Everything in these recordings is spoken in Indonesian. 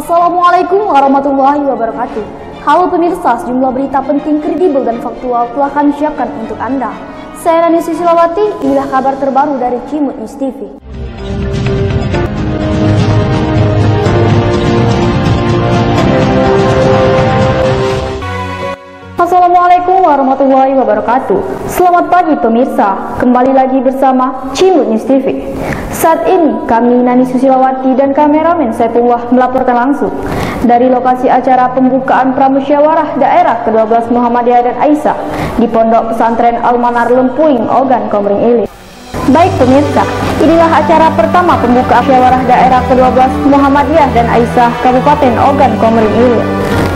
Assalamualaikum warahmatullahi wabarakatuh. Halo pemirsa, sejumlah berita penting, kredibel dan faktual telah kami siapkan untuk Anda. Saya Nani Susilawati, inilah kabar terbaru dari Cimut News TV. Assalamualaikum warahmatullahi wabarakatuh. Selamat pagi pemirsa, kembali lagi bersama Cimut News TV. Saat ini kami Nani Susilawati dan kameramen Saifullah melaporkan langsung dari lokasi acara pembukaan Pramusyawarah Daerah ke-12 Muhammadiyah dan Aisyah di Pondok Pesantren Al-Manar Lempuing, Ogan Komering Ilir. Baik pemirsa, inilah acara pertama pembukaan Musyawarah Daerah ke-12 Muhammadiyah dan Aisyah Kabupaten Ogan Komering Ilir.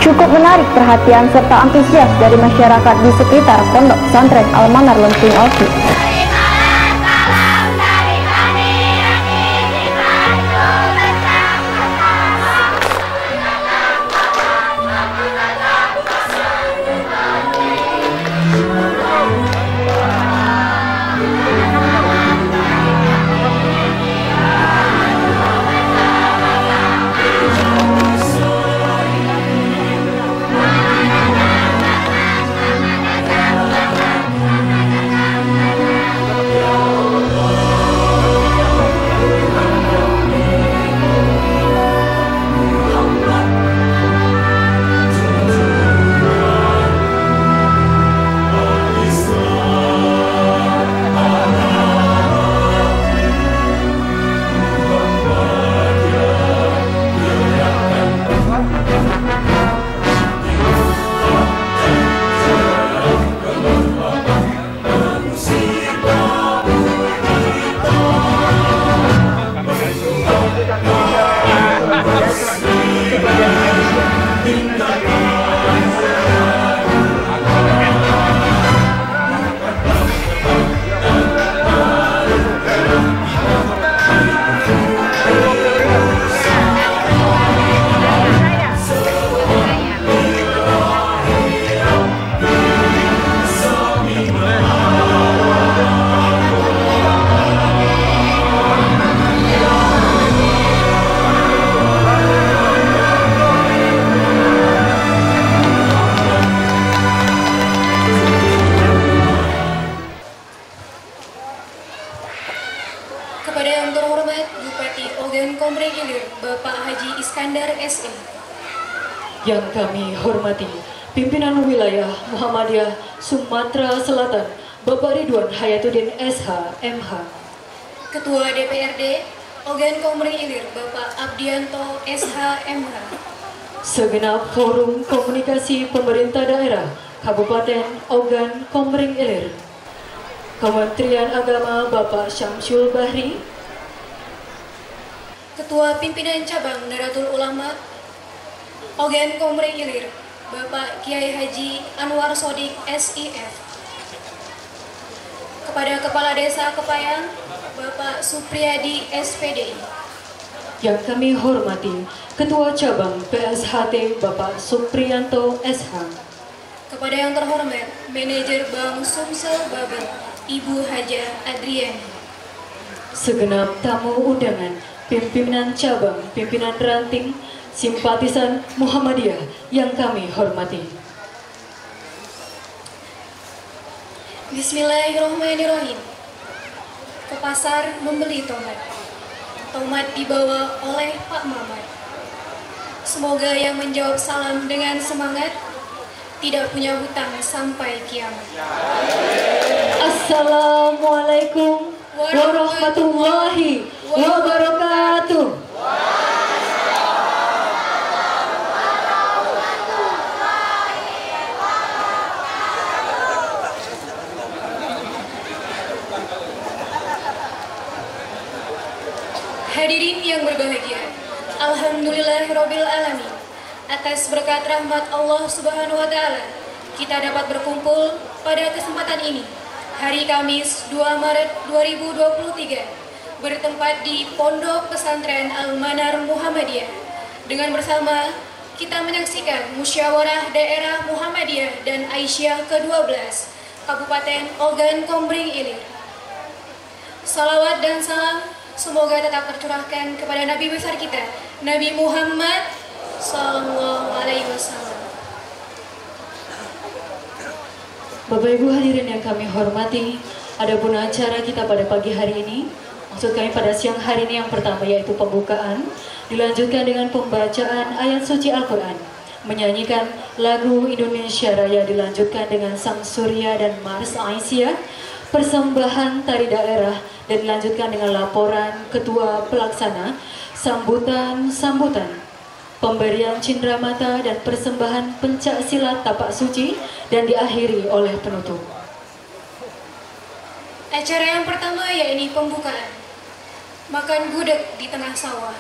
Cukup menarik perhatian serta antusias dari masyarakat di sekitar Pondok Pesantren Al-Manar Lempuing Oki. Kepada yang terhormat Bupati Ogan Komering Ilir, Bapak Haji Iskandar SE. Yang kami hormati Pimpinan Wilayah Muhammadiyah Sumatera Selatan, Bapak Ridwan Hayatuddin SH, MH. Ketua DPRD Ogan Komering Ilir, Bapak Abdianto SH, MH. Segenap Forum Komunikasi Pemerintah Daerah Kabupaten Ogan Komering Ilir. Kementerian Agama Bapak Syamsul Bahri. Ketua Pimpinan Cabang Nahdlatul Ulama Ogan Komering Ilir, Bapak Kiai Haji Anwar Sodik SIF. Kepada Kepala Desa Kepayang, Bapak Supriyadi SPDI. Yang kami hormati Ketua Cabang PSHT Bapak Supriyanto SH. Kepada yang terhormat Manajer Bank Sumsel Babel Ibu Haja Adrian. Segenap tamu undangan, pimpinan cabang, pimpinan ranting, simpatisan Muhammadiyah yang kami hormati. Bismillahirrahmanirrahim. Ke pasar membeli tomat. Tomat dibawa oleh Pak Mamat. Semoga yang menjawab salam dengan semangat tidak punya hutang sampai kiamat. Assalamualaikum warahmatullahi wabarakatuh. Hadirin yang berbahagia, alhamdulillahirabbil alamin. Atas berkat rahmat Allah Subhanahu wa taala, kita dapat berkumpul pada kesempatan ini, hari Kamis 2 Maret 2023, bertempat di Pondok Pesantren Al-Manar Muhammadiyah. Dengan bersama kita menyaksikan Musyawarah Daerah Muhammadiyah dan Aisyah ke-12 Kabupaten Ogan Komering Ilir. Salawat dan salam semoga tetap tercurahkan kepada Nabi besar kita, Nabi Muhammad Sallallahu alaihi wasallam. Bapak Ibu hadirin yang kami hormati, adapun acara kita pada pagi hari ini, maksud kami pada siang hari ini yang pertama yaitu pembukaan, dilanjutkan dengan pembacaan ayat suci Al-Quran, menyanyikan lagu Indonesia Raya, dilanjutkan dengan Sang Surya dan Mars Aisyah, persembahan tari daerah, dan dilanjutkan dengan laporan Ketua Pelaksana, sambutan, pemberian cindramata dan persembahan pencak silat tapak suci, dan diakhiri oleh penutup. Acara yang pertama yakni pembukaan. Makan gudeg di tengah sawah.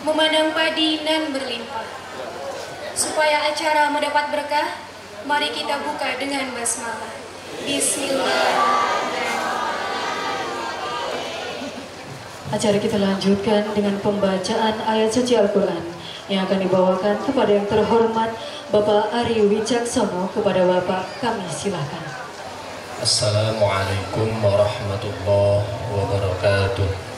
Memandang padi nan berlimpah. Supaya acara mendapat berkah, mari kita buka dengan basmalah. Bismillahirrahmanirrahim. Acara kita lanjutkan dengan pembacaan ayat suci Al-Quran yang akan dibawakan kepada yang terhormat Bapak Ari Wicaksono. Kepada Bapak kami silakan. Assalamualaikum warahmatullahi wabarakatuh.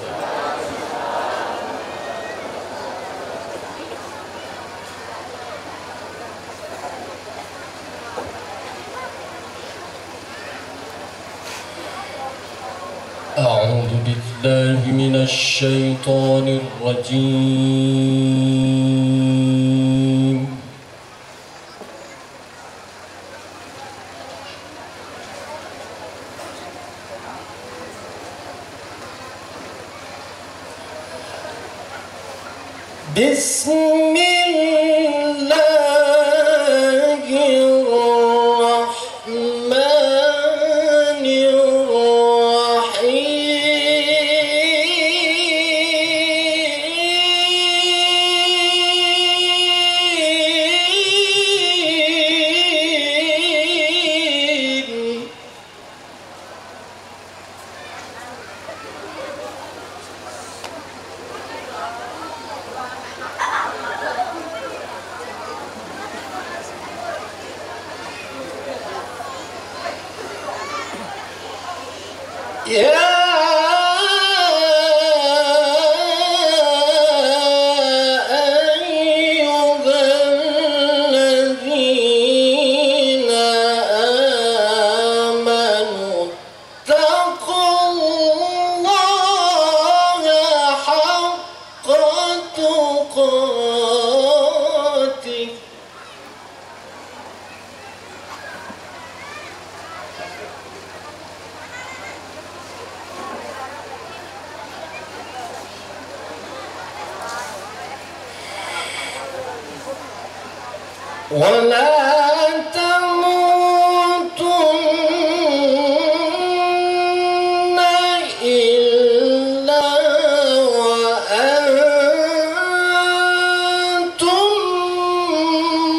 A'udzu billahi minasy syaithanir rajim. ولا تموتن إلا وأنتم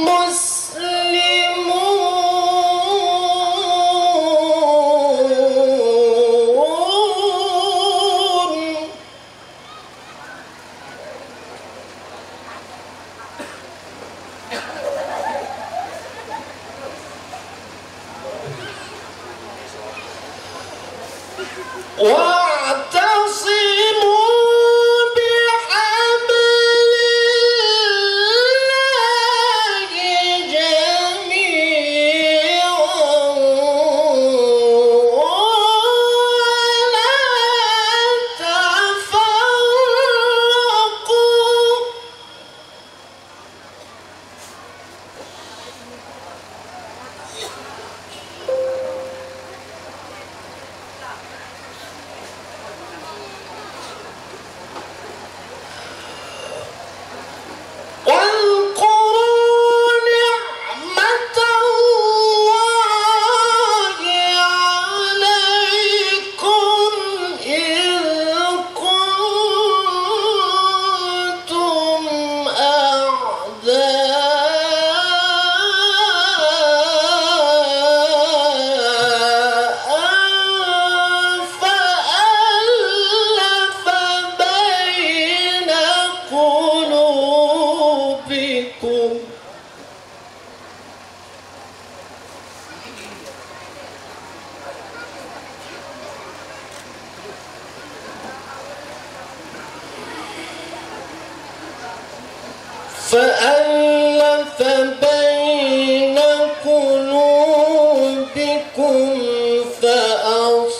مسلمون. واعتصموا بحبل الله جميعا ولا تفرقوا. فألف بين قلوبكم فأصبحتم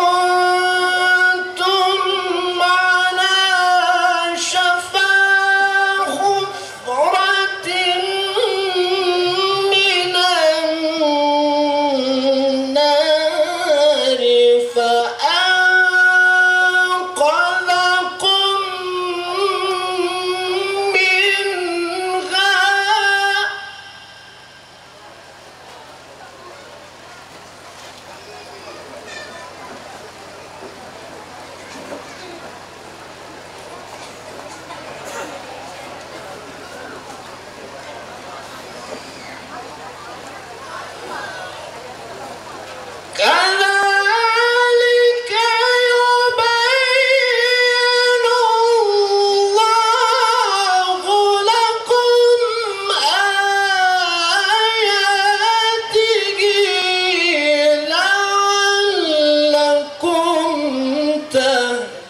وكنتم على شفا حفرة من النار فأنقذكم منها كذلك يبين الله لكم آياته لعلكم تهتدون.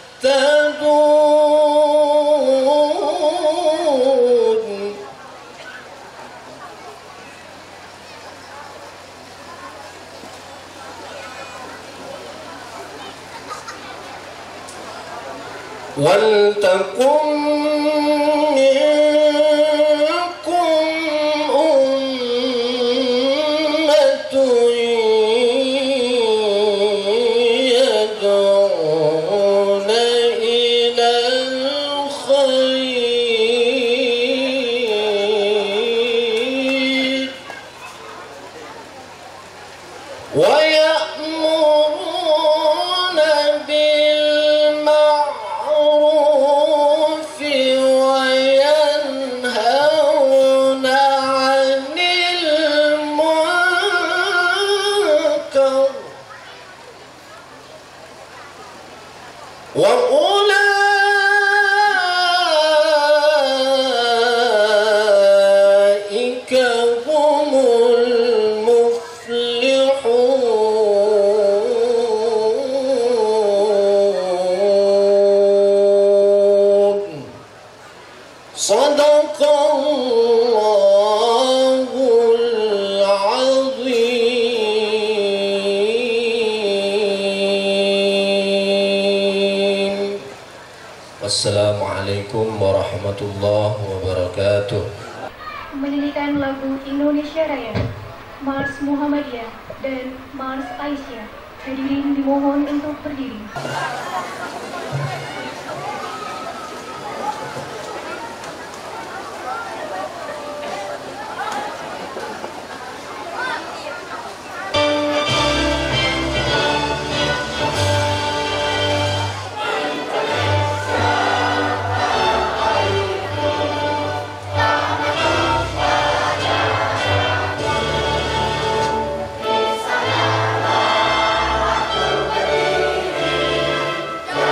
ولتكن منكم أمة يدعون إلى الخير ويأمرون بالمعروف وينهون عن المنكر وأولئك هم المفلحون. صدق الله العظيم. Wassalamualaikum warahmatullahi wabarakatuh. Menyanyikan lagu Indonesia Raya, Mars Muhammadiyah dan Mars Aisyah. Hadirin dimohon untuk berdiri. Di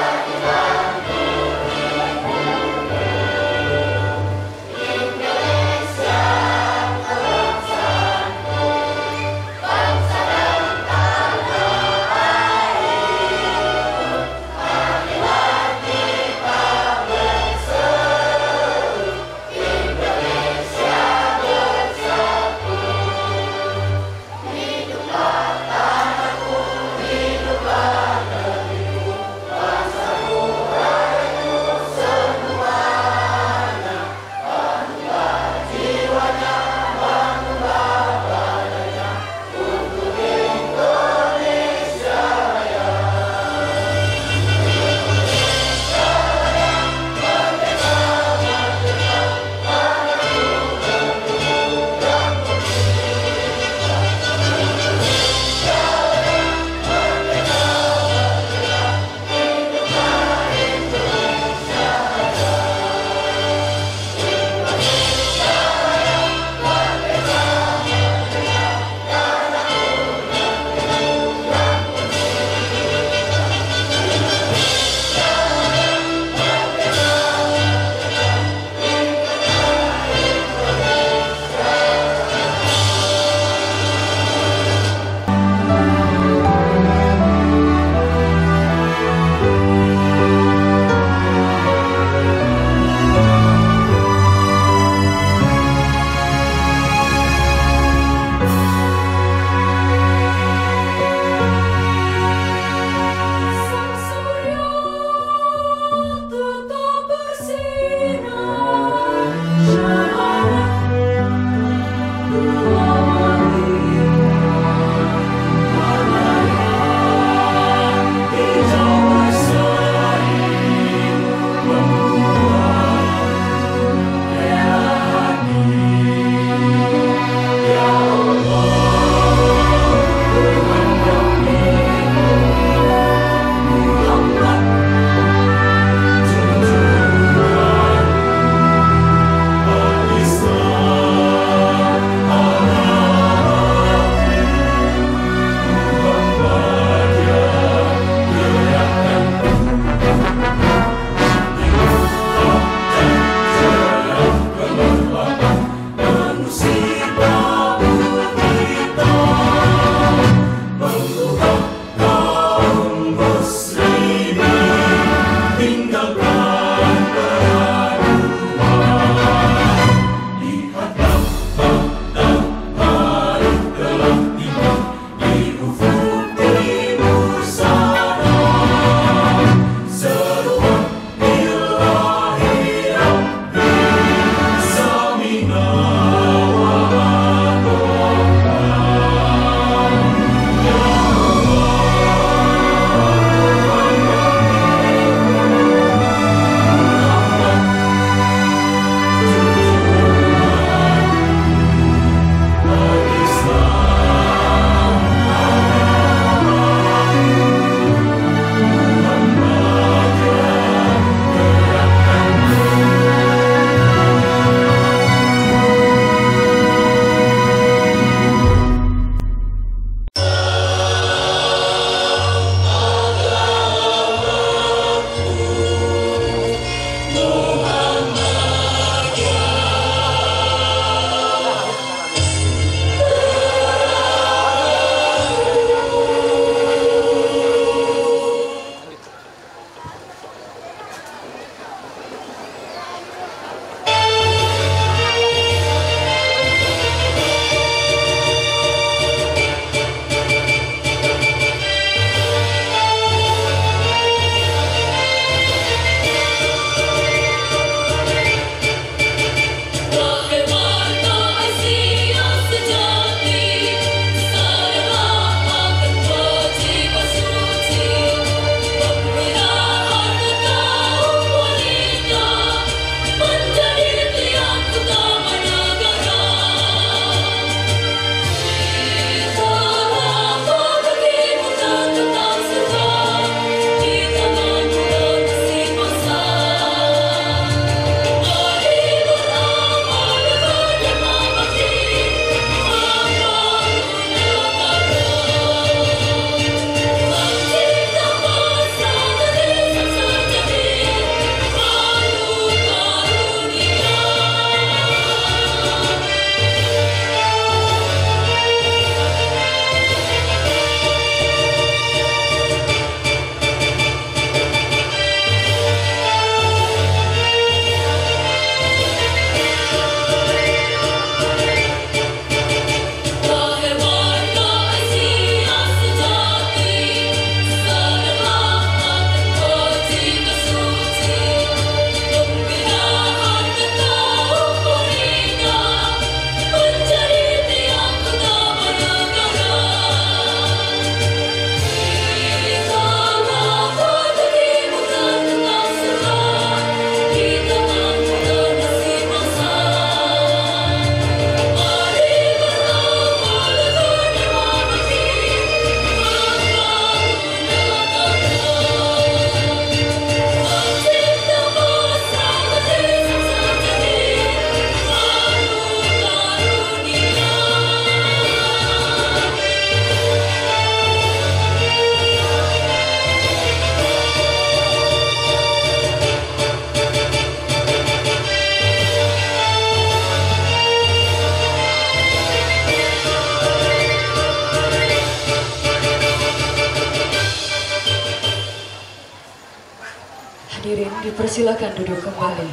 Hadirin dipersilakan duduk kembali.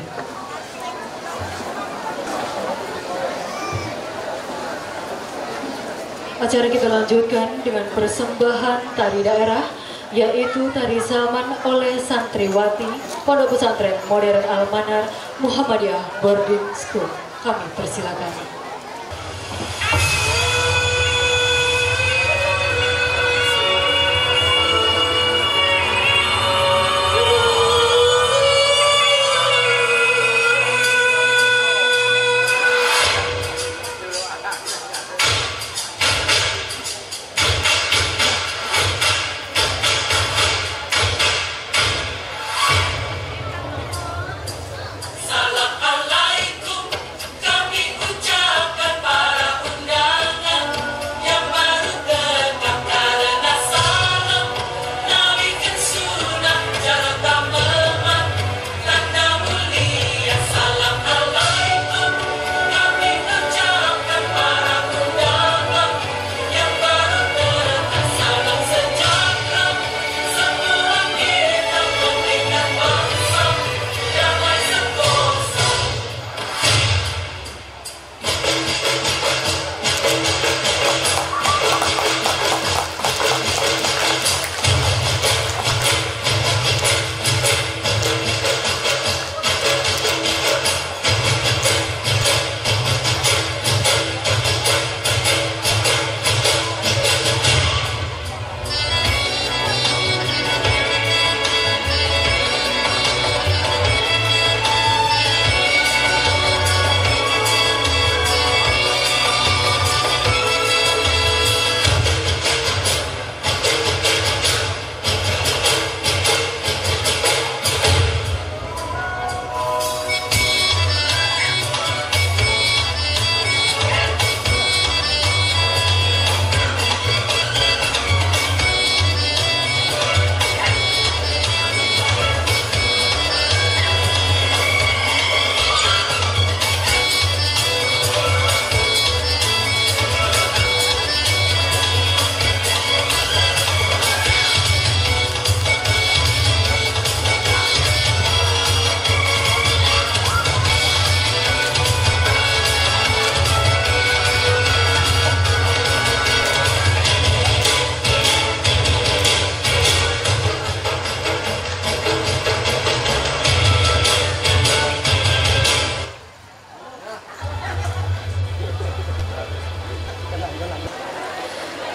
Acara kita lanjutkan dengan persembahan tari daerah, yaitu tari zaman oleh santriwati Pondok Pesantren Modern Al-Manar Muhammadiyah Boarding School. Kami persilakan.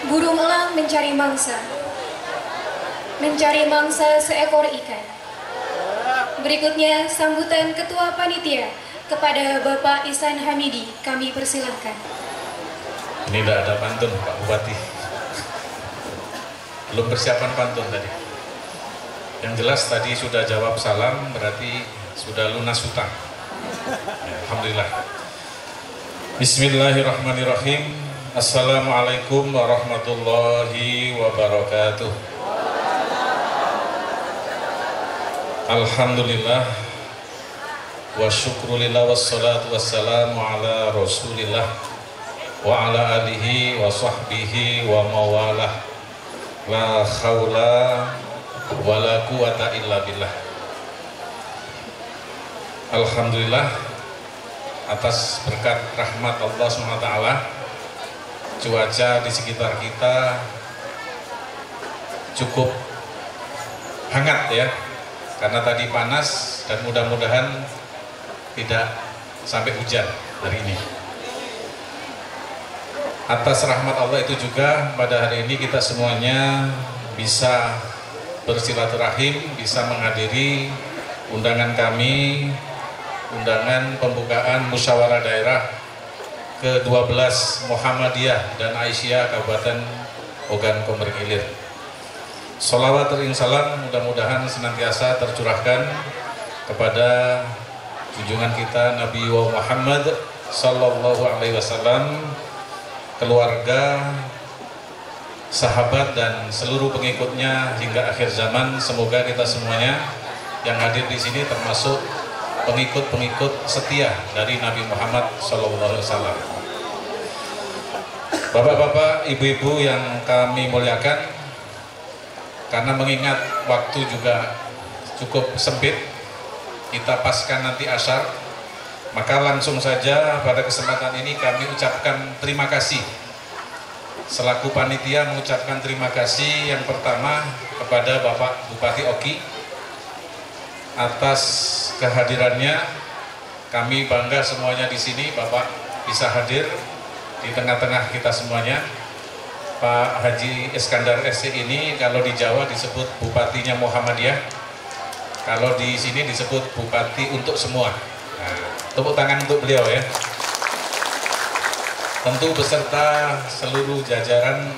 Burung elang mencari mangsa seekor ikan. Berikutnya sambutan Ketua Panitia kepada Bapak Ihsan Hamidi, kami persilahkan. Ini tidak ada pantun Pak Bupati, belum persiapan pantun tadi. Yang jelas tadi sudah jawab salam, berarti sudah lunas hutang. Ya, alhamdulillah. Bismillahirrahmanirrahim. Assalamualaikum warahmatullahi wabarakatuh. Alhamdulillah wa syukrulillah wassalatu wassalamu ala rasulillah wa ala alihi wa sahbihi wa mawalah, la khawla wa la quwata illa billah. Alhamdulillah atas berkat rahmat Allah SWT, cuaca di sekitar kita cukup hangat ya, karena tadi panas dan mudah-mudahan tidak sampai hujan hari ini. Atas rahmat Allah itu juga pada hari ini kita semuanya bisa bersilaturahim, bisa menghadiri undangan kami, undangan pembukaan musyawarah daerah ke-12 Muhammadiyah dan Aisyah Kabupaten Ogan Komering Ilir. Sholawat dan salam mudah-mudahan senantiasa tercurahkan kepada junjungan kita Nabi Muhammad Sallallahu Alaihi Wasallam, keluarga, sahabat dan seluruh pengikutnya hingga akhir zaman. Semoga kita semuanya yang hadir di sini termasuk pengikut-pengikut setia dari Nabi Muhammad SAW. Bapak-bapak, ibu-ibu yang kami muliakan, karena mengingat waktu juga cukup sempit, kita paskan nanti asyar, maka langsung saja pada kesempatan ini kami ucapkan terima kasih. Selaku panitia mengucapkan terima kasih yang pertama kepada Bapak Bupati Oki atas kehadirannya. Kami bangga semuanya di sini, Bapak bisa hadir di tengah-tengah kita semuanya. Pak Haji Iskandar SC ini kalau di Jawa disebut Bupatinya Muhammadiyah, kalau di sini disebut Bupati untuk semua. Nah, tepuk tangan untuk beliau ya. Tentu beserta seluruh jajaran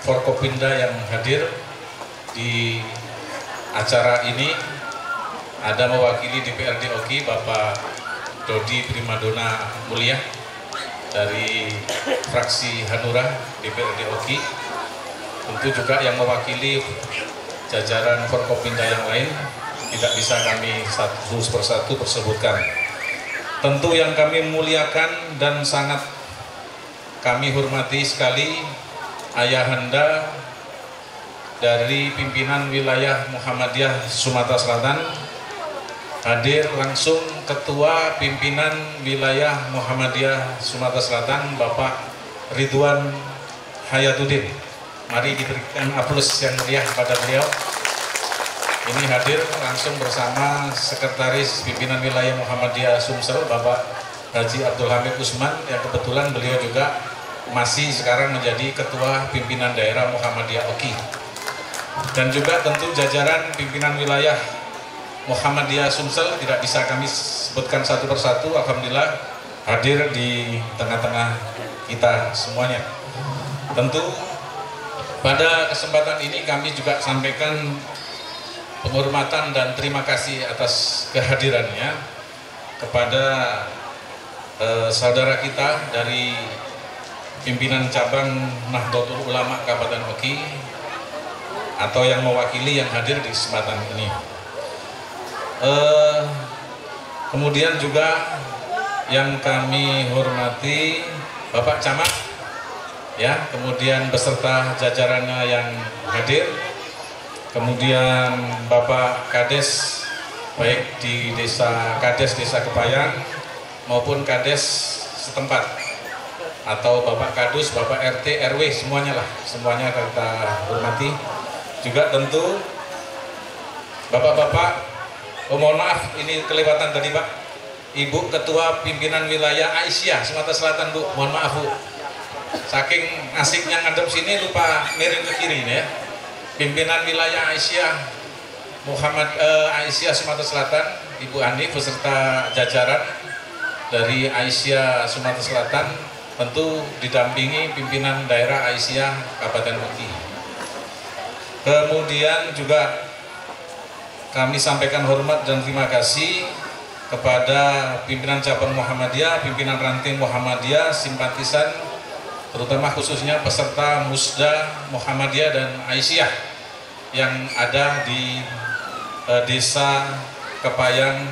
Forkopimda yang hadir di acara ini. Ada mewakili DPRD Oki Bapak Dodi Primadona Mulia dari fraksi Hanura DPRD Oki. Tentu juga yang mewakili jajaran Forkopimda yang lain tidak bisa kami satu persatu persebutkan. Tentu yang kami muliakan dan sangat kami hormati sekali ayahanda dari pimpinan wilayah Muhammadiyah Sumatera Selatan, hadir langsung Ketua Pimpinan Wilayah Muhammadiyah Sumatera Selatan Bapak Ridwan Hayatuddin. Mari diberikan aplaus yang meriah kepada beliau. Ini hadir langsung bersama Sekretaris Pimpinan Wilayah Muhammadiyah Sumsel Bapak Haji Abdul Hamid Usman, yang kebetulan beliau juga masih sekarang menjadi Ketua Pimpinan Daerah Muhammadiyah Oki. Dan juga tentu jajaran pimpinan wilayah Muhammadiyah Sumsel tidak bisa kami sebutkan satu persatu. Alhamdulillah hadir di tengah-tengah kita semuanya. Tentu pada kesempatan ini kami juga sampaikan penghormatan dan terima kasih atas kehadirannya kepada saudara kita dari pimpinan cabang Nahdlatul Ulama Kabupaten Oki atau yang mewakili yang hadir di kesempatan ini. Kemudian juga yang kami hormati Bapak Camat ya, kemudian beserta jajarannya yang hadir, kemudian Bapak Kades baik di Kades Desa Kepayang maupun Kades setempat, atau Bapak Kadus, Bapak RT, RW, semuanya lah, semuanya kita hormati. Juga tentu Bapak-bapak, oh mohon maaf ini kelewatan tadi Pak, Ibu Ketua Pimpinan Wilayah Aisyah Sumatera Selatan Bu, mohon maaf Bu, saking asiknya ngadep sini lupa miring ke kiri nih ya. Pimpinan Wilayah Aisyah Aisyah Sumatera Selatan Ibu Ani beserta jajaran dari Aisyah Sumatera Selatan, tentu didampingi pimpinan daerah Aisyah Kabupaten Oki. Kemudian juga kami sampaikan hormat dan terima kasih kepada pimpinan cabang Muhammadiyah, pimpinan ranting Muhammadiyah, simpatisan, terutama khususnya peserta Musda Muhammadiyah dan Aisyah yang ada di Desa Kepayang,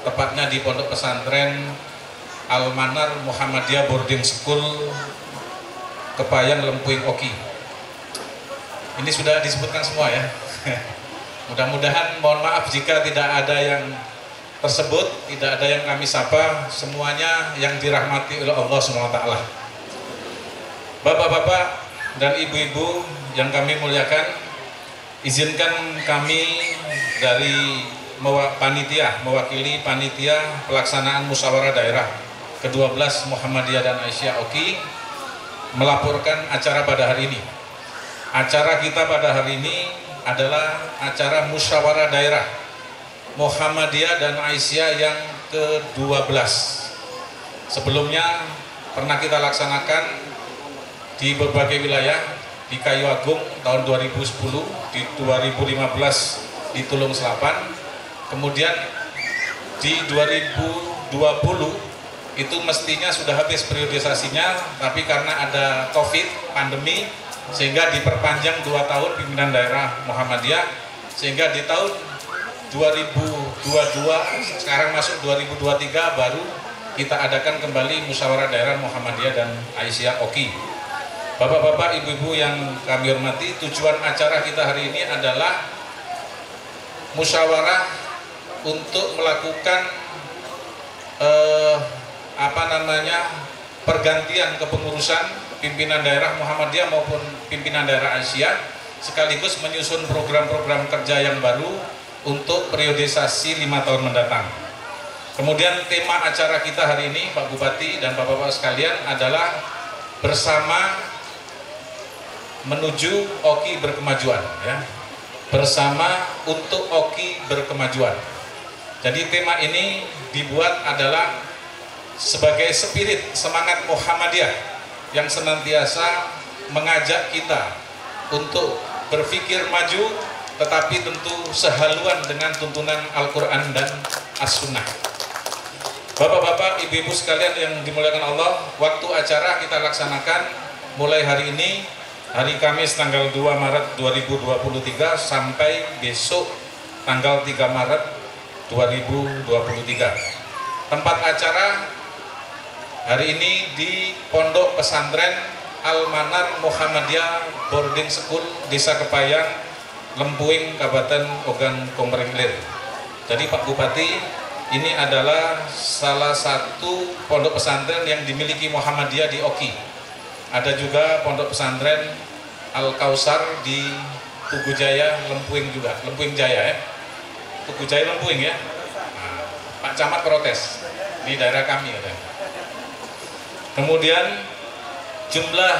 tepatnya di Pondok Pesantren Al-Manar Muhammadiyah Boarding School Kepayang Lempuing Oki. Ini sudah disebutkan semua ya. Mudah-mudahan, mohon maaf jika tidak ada yang tersebut, tidak ada yang kami sapa, semuanya yang dirahmati oleh Allah SWT. Bapak-bapak dan ibu-ibu yang kami muliakan, izinkan kami dari mewakili panitia pelaksanaan musyawarah daerah ke-12 Muhammadiyah dan Aisyah Oki melaporkan acara pada hari ini. Acara kita pada hari ini adalah acara musyawarah daerah Muhammadiyah dan Aisyah yang ke-12. Sebelumnya pernah kita laksanakan di berbagai wilayah, di Kayu Agung tahun 2010, di 2015 di Tulung Selapan, kemudian di 2020 itu mestinya sudah habis periodisasinya, tapi karena ada COVID, pandemi, sehingga diperpanjang 2 tahun pimpinan daerah Muhammadiyah, sehingga di tahun 2022, sekarang masuk 2023, baru kita adakan kembali musyawarah daerah Muhammadiyah dan Aisyah Oki. Bapak-bapak, ibu-ibu yang kami hormati, tujuan acara kita hari ini adalah musyawarah untuk melakukan pergantian kepengurusan pimpinan daerah Muhammadiyah maupun pimpinan daerah Aisyah, sekaligus menyusun program-program kerja yang baru untuk periodisasi 5 tahun mendatang. Kemudian tema acara kita hari ini, Pak Bupati dan Bapak-Bapak sekalian, adalah bersama menuju Oki berkemajuan, ya. Bersama untuk Oki berkemajuan. Jadi tema ini dibuat adalah sebagai spirit semangat Muhammadiyah yang senantiasa mengajak kita untuk berpikir maju, tetapi tentu sehaluan dengan tuntunan Al-Quran dan As-Sunnah. Bapak-bapak, ibu-ibu sekalian yang dimuliakan Allah, waktu acara kita laksanakan mulai hari ini, hari Kamis tanggal 2 Maret 2023 sampai besok tanggal 3 Maret 2023. Tempat acara hari ini di Pondok Pesantren Al-Manar Muhammadiyah Boarding School, Desa Kepayang, Lempuing, Kabupaten Ogan Komering Ilir. Jadi Pak Bupati, ini adalah salah satu pondok pesantren yang dimiliki Muhammadiyah di Oki. Ada juga pondok pesantren Al-Kausar di Tugu Jaya, Lempuing juga, Lempuing Jaya ya. Tugu Jaya Lempuing ya. Nah, Pak Camat protes, ini daerah kami ya. Kemudian jumlah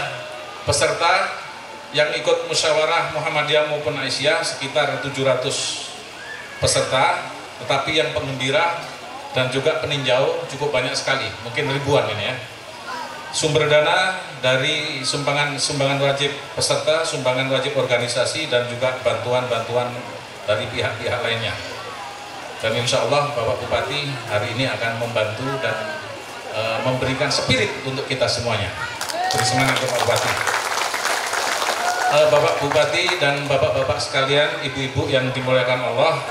peserta yang ikut musyawarah Muhammadiyah maupun Aisyah sekitar 700 peserta, tetapi yang penggembira dan juga peninjau cukup banyak sekali, mungkin ribuan ini ya. Sumber dana dari sumbangan wajib peserta, sumbangan wajib organisasi, dan juga bantuan-bantuan dari pihak-pihak lainnya. Dan insya Allah Bapak Bupati hari ini akan membantu dan memberikan spirit untuk kita semuanya. Beri semangat Bapak Bupati. Bapak Bupati dan Bapak-bapak sekalian, ibu-ibu yang dimuliakan Allah,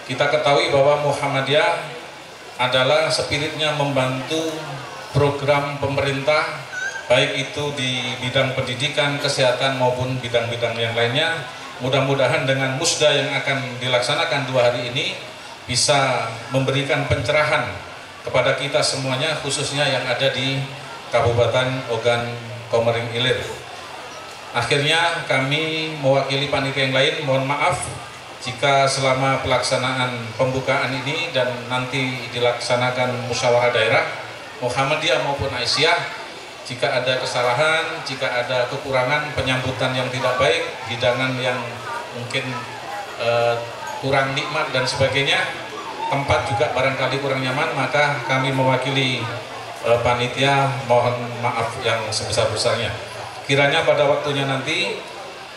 kita ketahui bahwa Muhammadiyah adalah spiritnya membantu program pemerintah, baik itu di bidang pendidikan, kesehatan maupun bidang-bidang yang lainnya. Mudah-mudahan dengan musda yang akan dilaksanakan 2 hari ini bisa memberikan pencerahan kepada kita semuanya, khususnya yang ada di Kabupaten Ogan Komering Ilir. Akhirnya kami mewakili panitia yang lain, mohon maaf jika selama pelaksanaan pembukaan ini dan nanti dilaksanakan musyawarah daerah Muhammadiyah maupun Aisyah, jika ada kesalahan, jika ada kekurangan, penyambutan yang tidak baik, hidangan yang mungkin kurang nikmat dan sebagainya, tempat juga barangkali kurang nyaman, maka kami mewakili panitia mohon maaf yang sebesar-besarnya. Kiranya pada waktunya nanti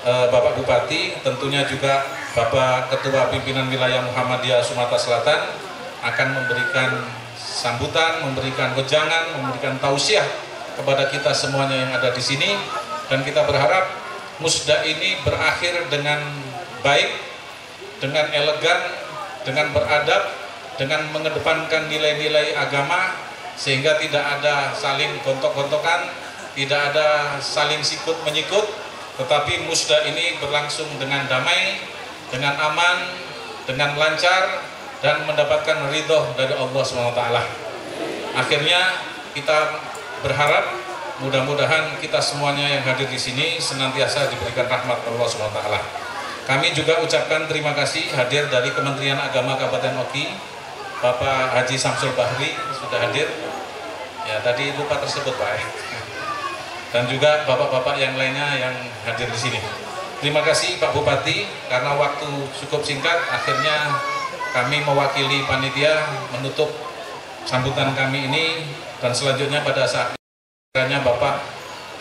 Bapak Bupati, tentunya juga Bapak Ketua Pimpinan Wilayah Muhammadiyah Sumatera Selatan akan memberikan sambutan, memberikan wejangan, memberikan tausiah kepada kita semuanya yang ada di sini, dan kita berharap musda ini berakhir dengan baik, dengan elegan, dengan beradab, dengan mengedepankan nilai-nilai agama, sehingga tidak ada saling gontok-gontokan, tidak ada saling sikut-menyikut, tetapi musda ini berlangsung dengan damai, dengan aman, dengan lancar, dan mendapatkan ridho dari Allah SWT. Akhirnya kita berharap mudah-mudahan kita semuanya yang hadir di sini senantiasa diberikan rahmat Allah SWT. Kami juga ucapkan terima kasih hadir dari Kementerian Agama Kabupaten Oki, Bapak Haji Samsul Bahri sudah hadir. Ya, tadi lupa tersebut Pak. Dan juga bapak-bapak yang lainnya yang hadir di sini. Terima kasih Pak Bupati, karena waktu cukup singkat, akhirnya kami mewakili panitia menutup sambutan kami ini, dan selanjutnya pada saat kiranya Bapak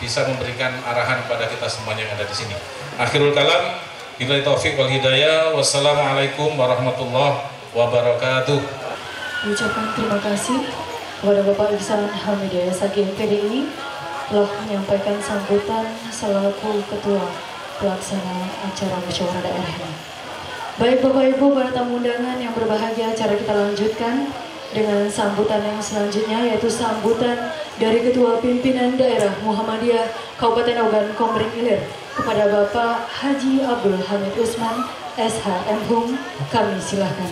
bisa memberikan arahan kepada kita semuanya yang ada di sini. Akhirul kalam, billahi taufiq wal hidayah. Wassalamualaikum warahmatullahi wabarakatuh. Ucapkan terima kasih kepada Bapak Ihsan Hamidiyah Saking PDI telah menyampaikan sambutan selaku Ketua Pelaksana acara musyawarah daerah ini. Baik Bapak Ibu, para tamu undangan yang berbahagia, acara kita lanjutkan dengan sambutan yang selanjutnya, yaitu sambutan dari Ketua Pimpinan Daerah Muhammadiyah Kabupaten Ogan Komering Ilir kepada Bapak Haji Abdul Hamid Usman, SHM Hum, kami silahkan.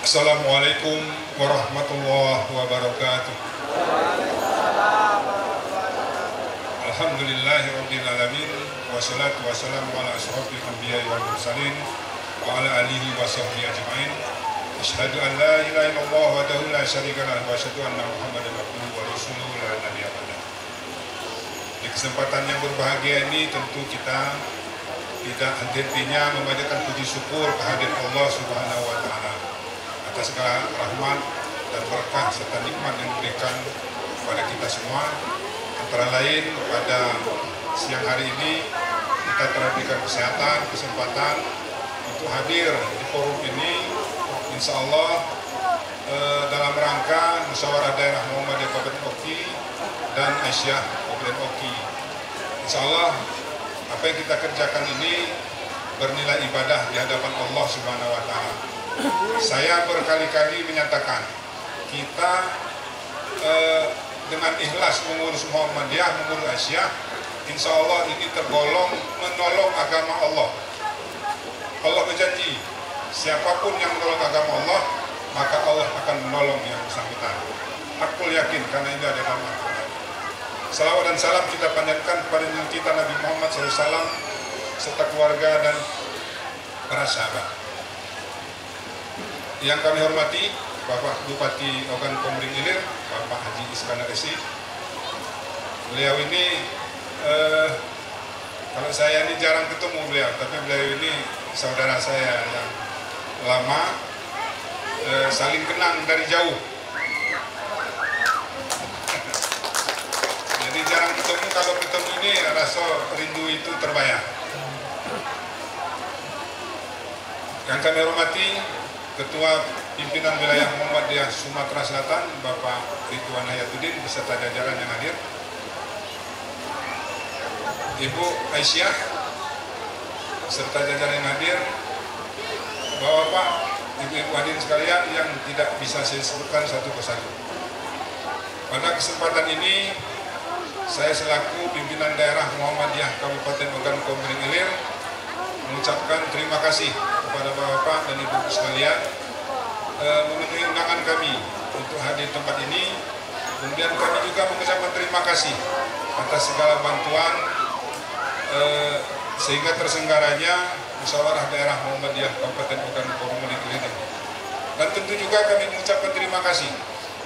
Assalamualaikum warahmatullahi wabarakatuh. Alhamdulillahirabbil alamin wassalatu wassalamu ala asyrofil anbiya'i wal mursalin wa ala alihi wa sahbihi ajma'in. Asyhadu an la ilaha illallah wahdahu la syarika lahu wa asyhadu anna Muhammadan abduhu wa rasuluhu la nabiyya ba'da. Di kesempatan yang berbahagia ini tentu kita tidak henti-hentinya memanjatkan puji syukur kehadirat Allah Subhanahu wa taala atas segala rahmat dan berkah serta nikmat yang diberikan kepada kita semua. Antara lain pada siang hari ini kita telah diberikan kesempatan untuk hadir di forum ini, insya Allah dalam rangka musyawarah daerah Muhammadiyah Kabupaten Oki dan Aisyah Kabupaten Oki. Insya Allah apa yang kita kerjakan ini bernilai ibadah di hadapan Allah Subhanahu wa taala. Saya berkali-kali menyatakan kita dengan ikhlas mengurus Muhammadiyah, mengurus Aisyah, insya Allah ini tergolong menolong agama Allah. Allah berjanji, siapapun yang menolong agama Allah, maka Allah akan menolong yang bersangkutan. Aku yakin karena ini ada dalam Al-Quran. Salawat dan salam kita panjatkan kepada kita Nabi Muhammad SAW serta keluarga dan para sahabat. Yang kami hormati Bapak Bupati Ogan Komering Ilir, Bapak Haji Iskandar Esi. Beliau ini kalau saya ini jarang ketemu beliau, tapi beliau ini saudara saya yang lama, saling kenang dari jauh. Jadi jarang ketemu, kalau ketemu ini rasa rindu itu terbayar. Yang kami hormati Ketua Pimpinan Wilayah Muhammadiyah Sumatera Selatan, Bapak Ridwan Hayatuddin beserta jajaran yang hadir, Ibu Aisyah serta jajaran yang hadir, Bapak, Ibu-ibu hadirin sekalian yang tidak bisa saya sebutkan satu persatu. Pada kesempatan ini saya selaku pimpinan daerah Muhammadiyah Kabupaten Ogan Komering Ilir mengucapkan terima kasih kepada Bapak dan Ibu sekalian memenuhi undangan kami untuk hadir di tempat ini. Kemudian kami juga mengucapkan terima kasih atas segala bantuan sehingga terselenggaranya musyawarah daerah Muhammadiyah Kabupaten Ogan Komering Ilir. Dan tentu juga kami mengucapkan terima kasih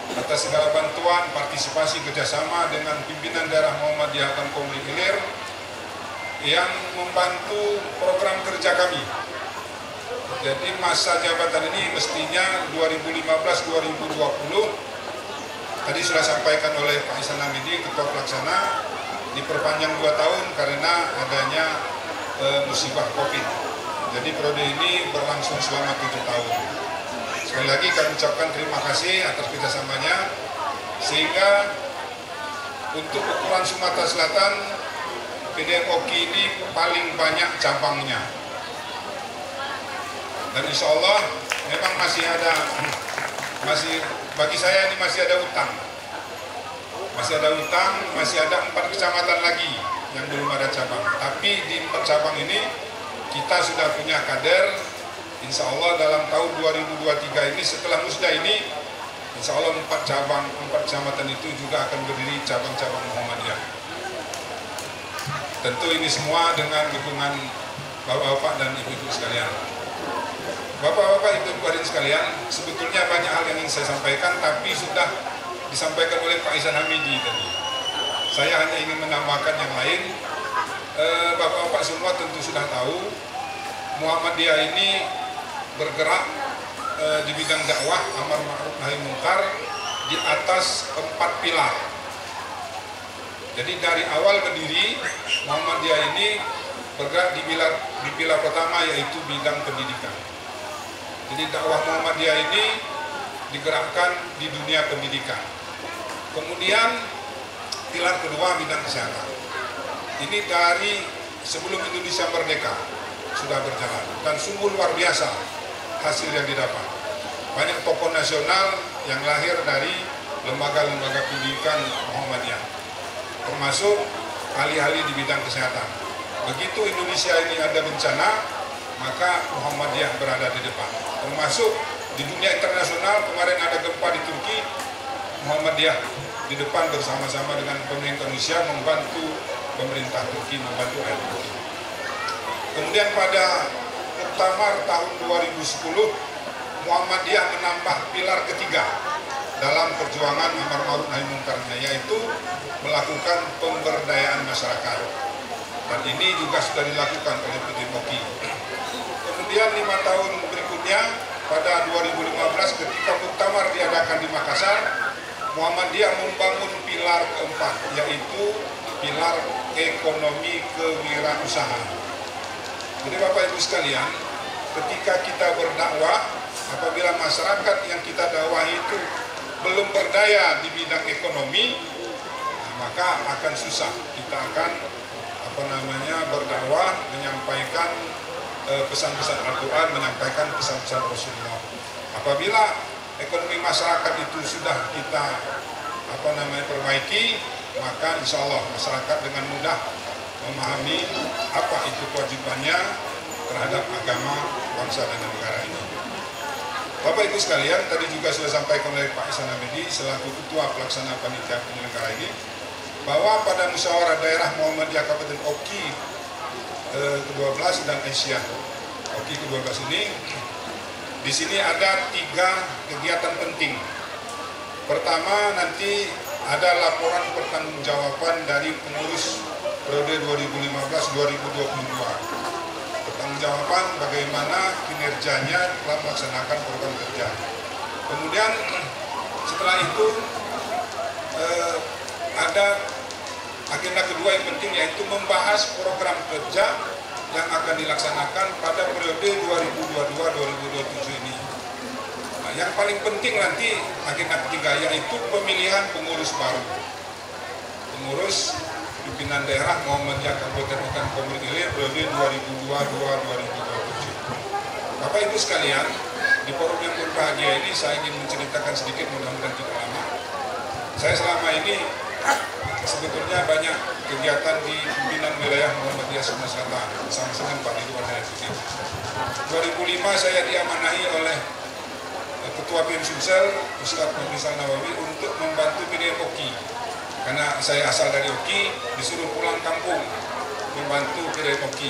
atas segala bantuan, partisipasi, kerjasama dengan pimpinan daerah Muhammadiyah Ogan Komering Ilir yang membantu program kerja kami. Jadi masa jabatan ini mestinya 2015-2020. Tadi sudah sampaikan oleh Pak Ihsan Hamidi, Ketua Pelaksana, diperpanjang 2 tahun karena adanya musibah COVID. Jadi periode ini berlangsung selama 7 tahun. Sekali lagi kami ucapkan terima kasih atas kerjasamanya, sehingga untuk ukuran Sumatera Selatan PDM Oki ini paling banyak cabangnya. Dan insya Allah memang masih bagi saya ini masih ada utang. Masih ada 4 kecamatan lagi yang belum ada cabang. Tapi di 4 cabang ini kita sudah punya kader. Insya Allah dalam tahun 2023 ini setelah musda ini, insya Allah 4 kecamatan itu juga akan berdiri cabang-cabang Muhammadiyah. Tentu ini semua dengan dukungan Bapak-bapak dan Ibu-ibu sekalian. Bapak-bapak, Ibu-ibu hadirin sekalian, sebetulnya banyak hal yang ingin saya sampaikan, tapi sudah disampaikan oleh Pak Ihsan Hamidi tadi. Saya hanya ingin menambahkan yang lain. Bapak-bapak semua tentu sudah tahu Muhammadiyah ini bergerak di bidang dakwah, amar ma'ruf nahi munkar di atas 4 pilar. Jadi dari awal berdiri Muhammadiyah ini bergerak di pilar pertama, yaitu bidang pendidikan. Jadi dakwah Muhammadiyah ini digerakkan di dunia pendidikan. Kemudian pilar kedua bidang kesehatan. Ini dari sebelum Indonesia merdeka sudah berjalan dan sungguh luar biasa hasil yang didapat. Banyak tokoh nasional yang lahir dari lembaga-lembaga pendidikan Muhammadiyah. termasuk ahli-ahli di bidang kesehatan. Begitu Indonesia ini ada bencana, maka Muhammadiyah berada di depan. Termasuk di dunia internasional, kemarin ada gempa di Turki, Muhammadiyah di depan bersama-sama dengan pemerintah Indonesia membantu pemerintah Turki, membantu rakyat Turki. Kemudian pada Muktamar tahun 2010, Muhammadiyah menambah pilar ketiga dalam perjuangan amar ma'ruf nahi munkarnya, yaitu melakukan pemberdayaan masyarakat. Dan ini juga sudah dilakukan oleh PDMOKI. Kemudian 5 tahun berikutnya, pada 2015 ketika Muktamar diadakan di Makassar, Muhammadiyah membangun pilar keempat, yaitu pilar ekonomi kewirausahaan. Jadi Bapak Ibu sekalian, ketika kita berdakwah, apabila masyarakat yang kita dakwahi itu belum berdaya di bidang ekonomi, maka akan susah. Kita akan berdakwah, menyampaikan pesan-pesan Al-Quran, menyampaikan pesan-pesan Rasulullah. Apabila ekonomi masyarakat itu sudah kita perbaiki, maka insya Allah masyarakat dengan mudah memahami apa itu kewajibannya terhadap agama, bangsa dan negara ini. Bapak Ibu sekalian, tadi juga sudah sampaikan oleh Pak Ihsan Hamidi selaku Ketua Pelaksana Panitia Penyelenggara ini, bahwa pada musyawarah daerah Muhammadiyah Kabupaten Oki ke-12 dan Asia Oki ke-12 ini, di sini ada 3 kegiatan penting. Pertama, nanti ada laporan pertanggungjawaban dari pengurus periode 2015-2022. Pertanggungjawaban bagaimana kinerjanya telah melaksanakan program kerja. Kemudian setelah itu ada agenda kedua yang penting, yaitu membahas program kerja yang akan dilaksanakan pada periode 2022-2027 ini. Nah, yang paling penting nanti agenda ketiga, yaitu pemilihan pengurus baru. Pengurus pimpinan daerah Muhammadiyah Kabupaten Okan Komering Ilir periode 2022-2027. Bapak Ibu sekalian, di forum yang berbahagia ini saya ingin menceritakan sedikit, mudah-mudahan tidak lama. Saya selama ini sebetulnya banyak kegiatan di pimpinan wilayah Muhammadiyah Sumatera Selatan bersama dengan Pak Ridwan Hayatuddin. 2005 saya diamanahi oleh Ketua PM Sumsel, Ustaz Muhammad Nawawi, untuk membantu PDMOKI. Karena saya asal dari Oki, disuruh pulang kampung membantu PDMOKI.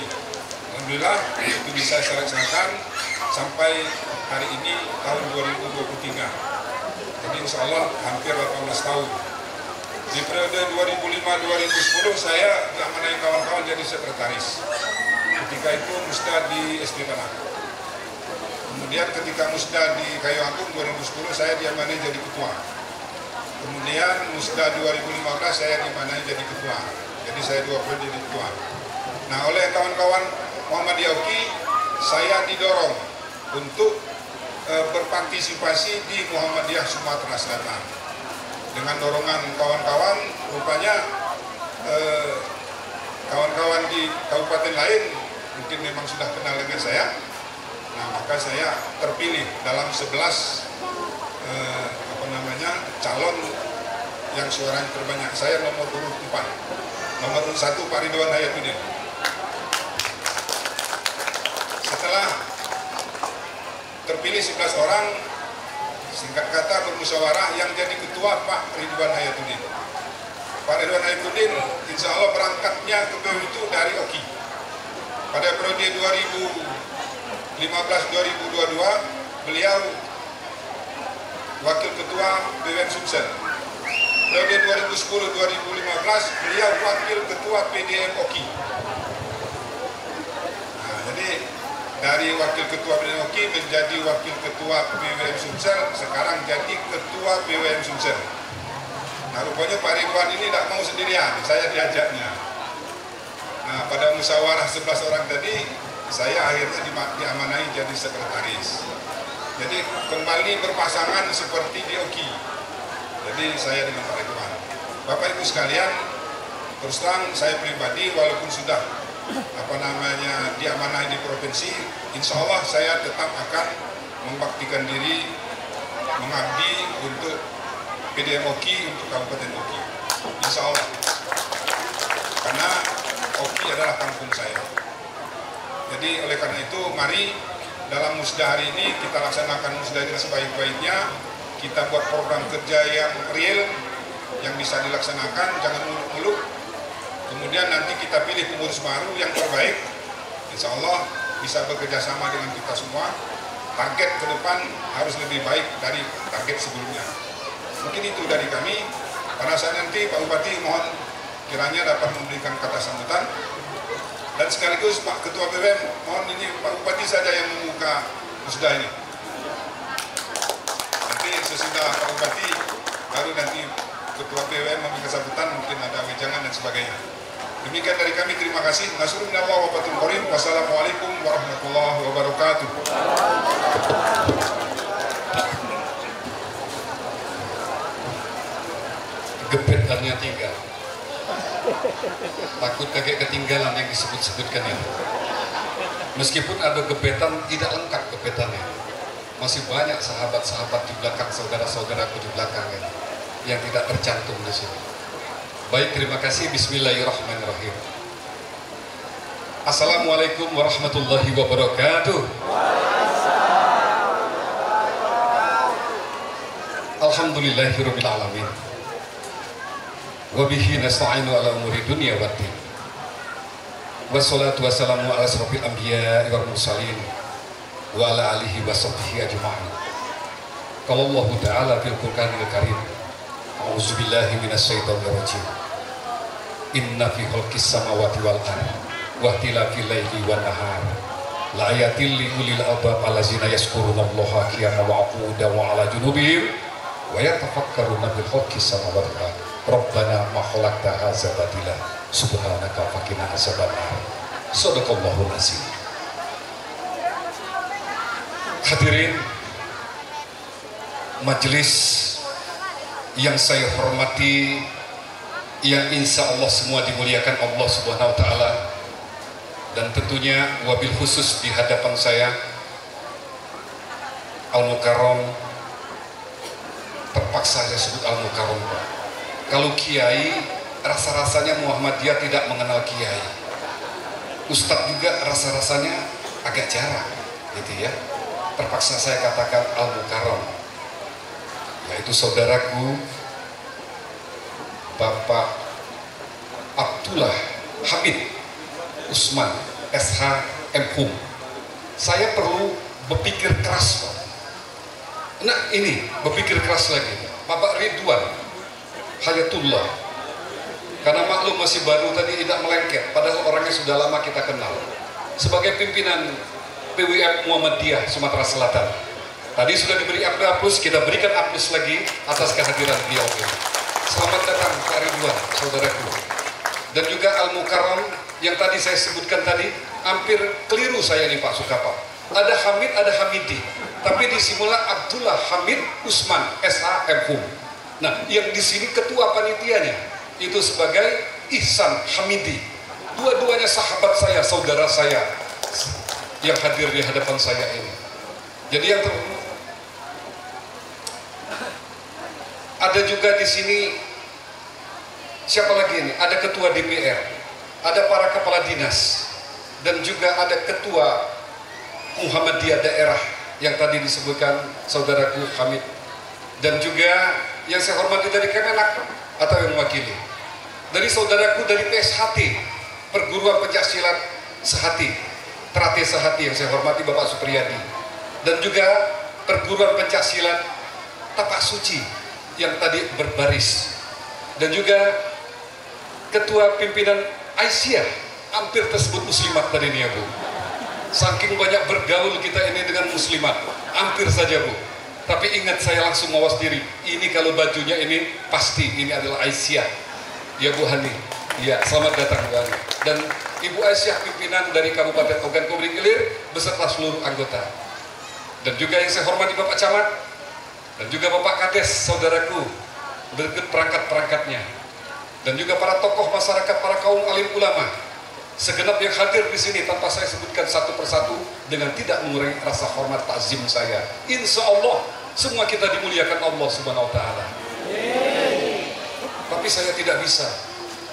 Alhamdulillah itu bisa saya laksanakan sampai hari ini tahun 2023. Jadi insya Allah hampir 18 tahun. Di periode 2005-2010 saya diamanahi kawan-kawan jadi sekretaris. Ketika itu musda di SD Tanah. Kemudian ketika musda di Kayu Agung 2010 saya diamanahi jadi ketua. Kemudian musda 2015 saya diamanahi jadi ketua. Jadi saya 2 periode jadi ketua. Nah, oleh kawan-kawan Muhammadiyah Oki, saya didorong untuk berpartisipasi di Muhammadiyah Sumatera Selatan. Dengan dorongan kawan-kawan, rupanya kawan-kawan di kabupaten lain mungkin memang sudah kenal dengan saya. Nah, maka saya terpilih dalam 11 calon yang suaranya terbanyak. Saya nomor urut 4. Nomor urut 1 Pak Ridwan Hayatuddin. Setelah terpilih 11 orang, singkat kata bermusyawarah, yang jadi ketua Pak Ridwan Hayatuddin. Pak Ridwan Hayatuddin insya Allah berangkatnya ke BEM itu dari Oki. Pada periode 2015-2022 beliau wakil ketua BWM Sumsel. Periode 2010-2015 beliau wakil ketua PDM Oki. Nah, jadi dari wakil ketua PDM Oki menjadi wakil ketua BWM Sumsel, sekarang jadi ketua BWM Sumsel. Nah, rupanya Pak Ridwan ini tidak mau sendirian, saya diajaknya. Nah, pada musyawarah 11 orang tadi, saya akhirnya diamanahi jadi sekretaris. Jadi kembali berpasangan seperti di Oki. Jadi saya dengan Pak Ridwan. Bapak Ibu sekalian, terus terang saya pribadi walaupun sudah diamanahi di provinsi, insya Allah saya tetap akan membaktikan diri, mengabdi untuk PDM Oki, untuk Kabupaten Oki. Insya Allah. karena Oki adalah kampung saya. Jadi oleh karena itu mari dalam musda hari ini kita laksanakan musda dengan sebaik-baiknya. Kita buat program kerja yang real, yang bisa dilaksanakan, jangan muluk-muluk. Kemudian nanti kita pilih pengurus baru yang terbaik. Insya Allah bisa bekerja sama dengan kita semua. Target ke depan harus lebih baik dari target sebelumnya. Mungkin itu dari kami. Pada saat nanti Pak Bupati mohon kiranya dapat memberikan kata sambutan. Dan sekaligus Pak Ketua BWM, mohon ini Pak Bupati saja yang membuka musda ini. Nanti sesudah Pak Bupati, baru nanti Ketua BWM memberikan sambutan, mungkin ada wejangan dan sebagainya. Demikian dari kami, terima kasih. Nasrul minallah wa fathul qarib. Wassalamualaikum warahmatullahi wabarakatuh. Gebetannya tinggal. Takut kakek ketinggalan yang disebut-sebutkan itu. Meskipun ada gebetan, tidak lengkap gebetannya. Masih banyak sahabat-sahabat di belakang, saudara-saudaraku di belakang yang tidak tercantum di sini. Baik, terima kasih. Bismillahirrahmanirrahim. Assalamualaikum warahmatullahi wabarakatuh. Alhamdulillahirabbil alamin. Wa bihi nasta'inu ala umuri dunya waddin. Wassalatu wassalamu ala asrofil anbiya wal mursalin wa ala alihi wa sahbihi ajma'in. Qala Allah Ta'ala fil Qur'anil Karim. A'udzubillahi minasyaitonir rajim. Inna fi khalqis samawati wal ardi wa ikhtilafil laili wan nahar la ayatil li ulil albab allazina yazkurunallaha qiyaman wa qu'udan wa 'ala junubihim wa yatafakkaruna bil khalqis samawati wal ardi. Rabbana ma khalaqta hadza batila subhanaka faqina azabannar. Shadaqallahul azim. Hadirin majelis yang saya hormati, yang insya Allah semua dimuliakan Allah Subhanahu wa Ta'ala, dan tentunya wabil khusus di hadapan saya Al-Mukarram, terpaksa saya sebut Al-Mukarram. Kalau Kiai, rasa-rasanya Muhammadiyah tidak mengenal Kiai. Ustadz juga rasa-rasanya agak jarang, gitu ya. Terpaksa saya katakan Al-Mukarram, yaitu saudaraku Bapak Abdullah Hamid Usman SH MHum. Saya perlu berpikir keras, Pak. Nah ini berpikir keras lagi Bapak Ridwan Hayatullah, karena maklum masih baru tadi tidak melengket, padahal orangnya sudah lama kita kenal sebagai pimpinan PWM Muhammadiyah Sumatera Selatan. Tadi sudah diberi A+, kita berikan A+ lagi atas kehadiran beliau ini. Selamat datang Pak Ridwan, saudaraku. Dan juga Al-Mukarram yang tadi saya sebutkan tadi, hampir keliru saya nih Pak Sukapa. Ada Hamid, ada Hamidi, tapi disimula Abdullah Hamid Usman SH MHum. Nah, yang di sini ketua panitianya itu sebagai Ihsan Hamidi. Dua-duanya sahabat saya, saudara saya yang hadir di hadapan saya ini. Jadi yang ada juga di sini siapa lagi ini? Ada ketua DPR, ada para kepala dinas, dan juga ada ketua Muhammadiyah daerah yang tadi disebutkan saudaraku Hamid, dan juga yang saya hormati dari Kemenak atau yang mewakili dari saudaraku dari PSHT, Perguruan Pencaksilat Sehati, Trate Sehati, yang saya hormati Bapak Supriyadi, dan juga Perguruan Pencaksilat Tapak Suci yang tadi berbaris, dan juga ketua pimpinan Aisyah, hampir tersebut muslimat tadi nih ya Bu. Saking banyak bergaul kita ini dengan muslimat, hampir saja Bu. Tapi ingat, saya langsung mawas diri, ini kalau bajunya ini pasti ini adalah Aisyah ya Bu Hani. Ya, selamat datang Bu Hani. Dan Ibu Aisyah pimpinan dari Kabupaten Ogan Komering Ilir beserta seluruh anggota. Dan juga yang saya hormati Bapak Camat, dan juga Bapak Kades, saudaraku, berikut perangkat-perangkatnya, dan juga para tokoh masyarakat, para kaum alim ulama, segenap yang hadir di sini tanpa saya sebutkan satu persatu dengan tidak mengurangi rasa hormat takzim saya. Insya Allah semua kita dimuliakan Allah Subhanahu Wa Taala. Tapi saya tidak bisa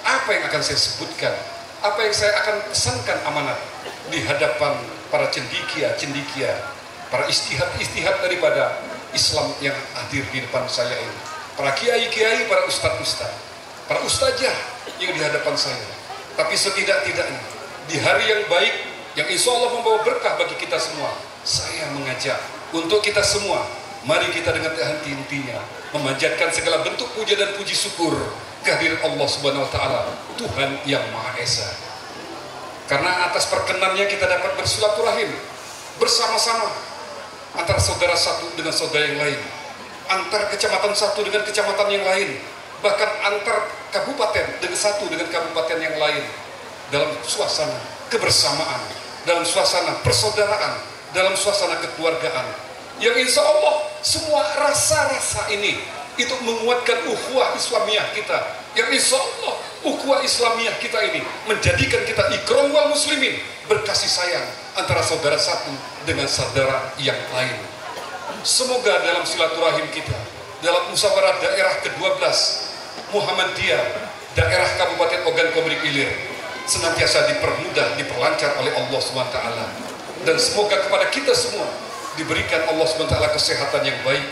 apa yang akan saya sebutkan, apa yang saya akan pesankan amanat di hadapan para cendikia, para istihad daripada Islam yang hadir di depan saya ini, para kiai-kiai, para ustadz-ustadz, para ustazah yang di hadapan saya. Tapi setidak-tidaknya di hari yang baik yang insya Allah membawa berkah bagi kita semua, saya mengajak untuk kita semua, mari kita dengan henti-hentinya memanjatkan segala bentuk puja dan puji syukur kehadiran Allah Subhanahu wa taala, Tuhan yang Maha Esa. Karena atas perkenannya kita dapat bersilaturahim bersama-sama antara saudara satu dengan saudara yang lain, antar kecamatan satu dengan kecamatan yang lain, bahkan antar kabupaten dengan satu dengan kabupaten yang lain, dalam suasana kebersamaan, dalam suasana persaudaraan, dalam suasana kekeluargaan, yang insya Allah semua rasa-rasa ini itu menguatkan ukhuwah Islamiyah kita, yang insya Allah ukhuwah Islamiyah kita ini menjadikan kita ikram wal muslimin, berkasih sayang antara saudara satu dengan saudara yang lain. Semoga dalam silaturahim kita, dalam musyawarah daerah ke-12 Muhammadiyah daerah Kabupaten Ogan Komering Ilir, senantiasa dipermudah, diperlancar oleh Allah SWT, dan semoga kepada kita semua diberikan Allah SWT kesehatan yang baik,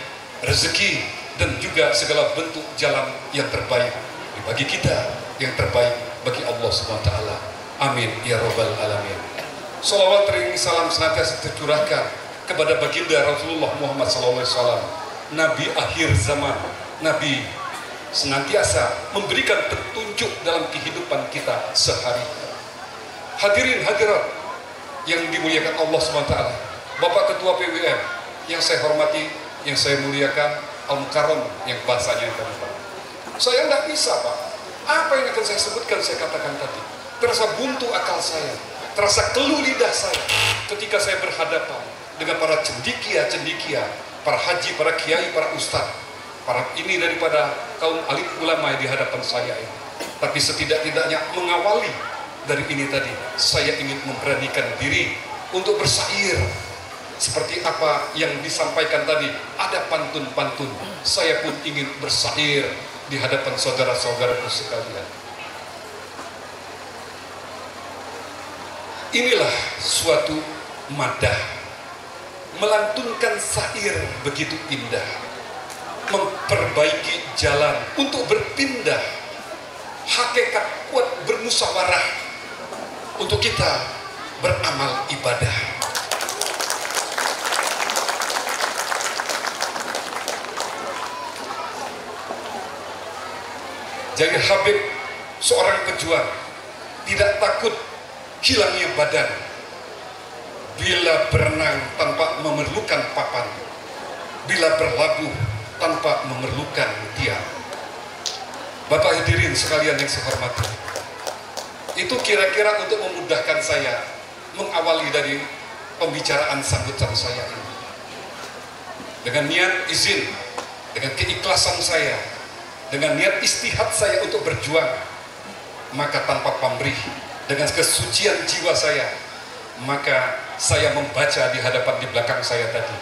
rezeki, dan juga segala bentuk jalan yang terbaik bagi kita, yang terbaik bagi Allah SWT. Amin ya Rabbal Alamin. Salawat ring salam senantiasa tercurahkan kepada baginda Rasulullah Muhammad SAW, Nabi akhir zaman, Nabi senantiasa memberikan petunjuk dalam kehidupan kita sehari. Hadirin hadirat yang dimuliakan Allah SWT, Bapak Ketua PWM yang saya hormati, yang saya muliakan, Al-Mukarram yang bahasanya yang tadi Pak. Saya tidak bisa Pak, apa yang akan saya sebutkan saya katakan tadi. Terasa buntu akal saya, terasa keluh lidah saya ketika saya berhadapan dengan para cendikia, para haji, para kiai, para ustadz, para ini daripada kaum alim ulama di hadapan saya ini. Tapi setidak-tidaknya mengawali dari ini tadi, saya ingin memberanikan diri untuk bersair seperti apa yang disampaikan tadi. Ada pantun-pantun, saya pun ingin bersair di hadapan saudara-saudaraku sekalian. Inilah suatu madah, melantunkan syair begitu indah, memperbaiki jalan untuk berpindah, hakikat kuat bermusyawarah untuk kita beramal ibadah. Jadi Habib seorang pejuang tidak takut hilangnya badan bila berenang tanpa memerlukan papan, bila berlabuh tanpa memerlukan tiang. Bapak hadirin sekalian yang saya hormati, itu kira-kira untuk memudahkan saya mengawali dari pembicaraan sambutan saya ini. Dengan niat izin, dengan keikhlasan saya, dengan niat istihad saya untuk berjuang, maka tanpa pamrih, dengan kesucian jiwa saya, maka saya membaca di hadapan di belakang saya tadi,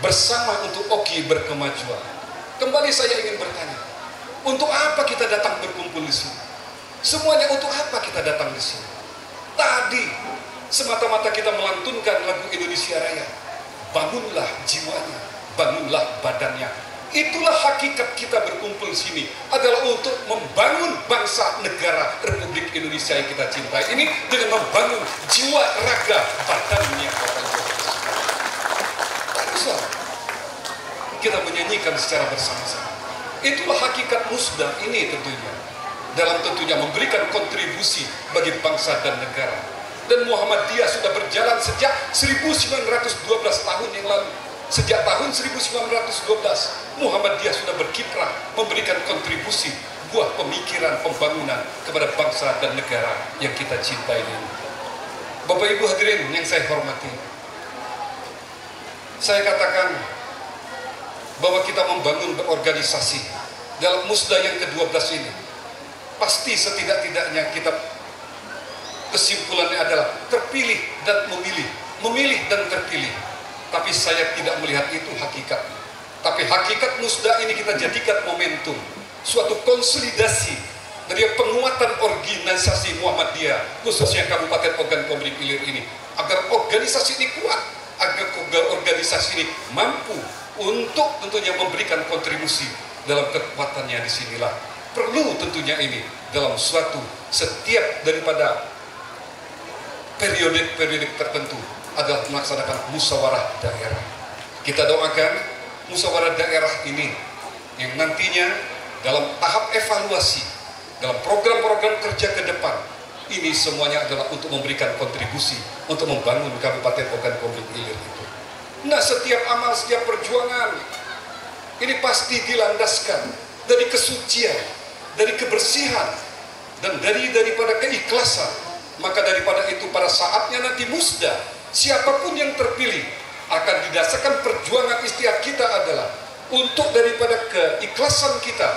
bersama untuk Oki berkemajuan. Kembali saya ingin bertanya, untuk apa kita datang berkumpul di sini? Semuanya untuk apa kita datang di sini? Tadi semata-mata kita melantunkan lagu Indonesia Raya. Bangunlah jiwanya, bangunlah badannya. Itulah hakikat kita berkumpul sini, adalah untuk membangun bangsa negara Republik Indonesia yang kita cintai ini dengan membangun jiwa raga badannya. Kita menyanyikan secara bersama-sama. Itulah hakikat musda ini tentunya, dalam tentunya memberikan kontribusi bagi bangsa dan negara. Dan Muhammadiyah sudah berjalan sejak 1912 tahun yang lalu. Sejak tahun 1912 Muhammadiyah sudah berkiprah memberikan kontribusi buah pemikiran pembangunan kepada bangsa dan negara yang kita cintai ini. Bapak Ibu hadirin yang saya hormati, saya katakan bahwa kita membangun berorganisasi dalam musda yang ke-12 ini, pasti setidak-tidaknya kita kesimpulannya adalah terpilih dan memilih dan terpilih. Tapi saya tidak melihat itu hakikat. Tapi hakikat musda ini kita jadikan momentum, suatu konsolidasi dari penguatan organisasi Muhammadiyah, khususnya Kabupaten Ogan Komering Ilir ini, agar organisasi ini kuat, agar organisasi ini mampu untuk tentunya memberikan kontribusi dalam kekuatannya. Disinilah perlu tentunya ini dalam suatu setiap daripada periode-periode tertentu adalah melaksanakan musyawarah daerah. Kita doakan musyawarah daerah ini yang nantinya dalam tahap evaluasi dalam program-program kerja ke depan ini semuanya adalah untuk memberikan kontribusi untuk membangun Kabupaten Ogan Komering Ilir itu. Nah, setiap amal, setiap perjuangan ini pasti dilandaskan dari kesucian, dari kebersihan, dan daripada keikhlasan. Maka daripada itu pada saatnya nanti musda, siapapun yang terpilih akan didasarkan perjuangan istiak kita adalah untuk daripada keikhlasan kita.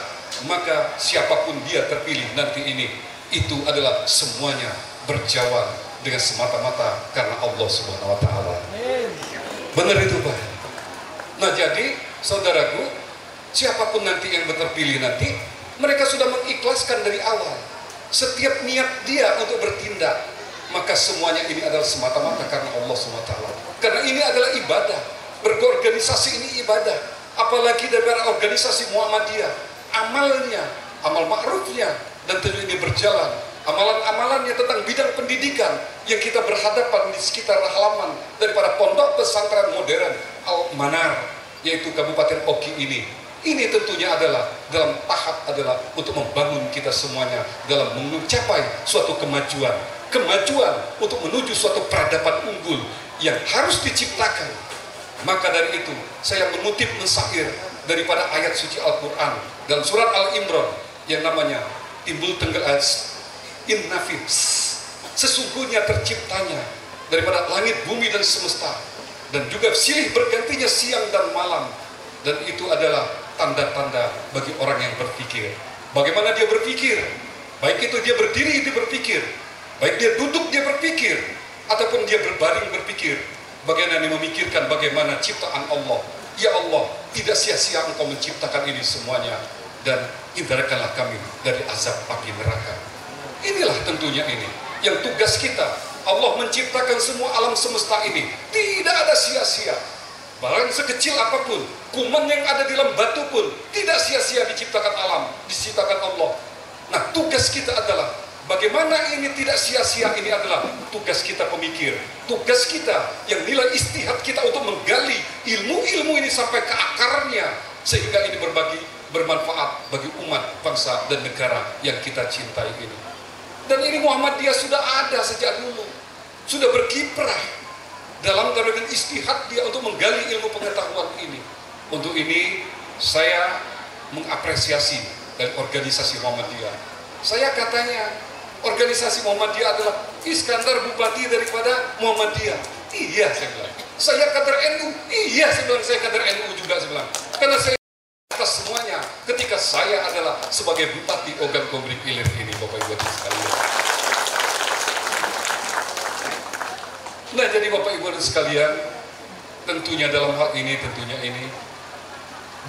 Maka siapapun dia terpilih nanti ini, itu adalah semuanya berjalan dengan semata-mata karena Allah Subhanahu wa Ta'ala. Benar itu, Pak. Nah, jadi saudaraku, siapapun nanti yang terpilih nanti, mereka sudah mengikhlaskan dari awal setiap niat dia untuk bertindak, maka semuanya ini adalah semata-mata karena Allah Subhanahu wa Ta'ala. Karena ini adalah ibadah, berorganisasi ini ibadah, apalagi daripada organisasi Muhammadiyah. Amalnya, amal ma'rufnya, dan tentu ini berjalan amalan-amalannya tentang bidang pendidikan yang kita berhadapan di sekitar halaman daripada pondok pesantren modern Al-Manar, yaitu Kabupaten Oki ini. Ini tentunya adalah dalam tahap adalah untuk membangun kita semuanya dalam mencapai suatu kemajuan untuk menuju suatu peradaban unggul yang harus diciptakan. Maka dari itu saya mengutip mensair daripada ayat suci Al-Quran dalam surat Al-Imran yang namanya timbul tenggelam innafis, sesungguhnya terciptanya daripada langit, bumi, dan semesta, dan juga silih bergantinya siang dan malam, dan itu adalah tanda-tanda bagi orang yang berpikir. Bagaimana dia berpikir? Baik itu dia berdiri dia berpikir, baik dia duduk dia berpikir, ataupun dia berbaring berpikir. Bagaimana dia memikirkan bagaimana ciptaan Allah. Ya Allah, tidak sia-sia Engkau menciptakan ini semuanya, dan hindarkanlah kami dari azab api neraka. Inilah tentunya ini yang tugas kita. Allah menciptakan semua alam semesta ini, tidak ada sia-sia. Bahkan sekecil apapun, kuman yang ada di dalam batu pun tidak sia-sia diciptakan alam, diciptakan Allah. Nah, tugas kita adalah bagaimana ini tidak sia-sia. Ini adalah tugas kita pemikir, tugas kita yang nilai istihad kita untuk menggali ilmu-ilmu ini sampai ke akarnya, sehingga ini bermanfaat bagi umat, bangsa, dan negara yang kita cintai ini. Dan ini Muhammadiyah sudah ada sejak dulu, sudah berkiprah dalam dengan istihad dia untuk menggali ilmu pengetahuan ini. Untuk ini saya mengapresiasi dari organisasi Muhammadiyah. Saya katanya organisasi Muhammadiyah adalah Iskandar bupati daripada Muhammadiyah. Iya, saya bilang. Saya kader NU. Iya, saya bilang, saya kader NU juga, saya bilang. Karena saya atas semuanya ketika saya adalah sebagai bupati Ogan Komering Ilir ini, Bapak Ibu sekalian. Nah, jadi Bapak Ibu sekalian, tentunya dalam hal ini,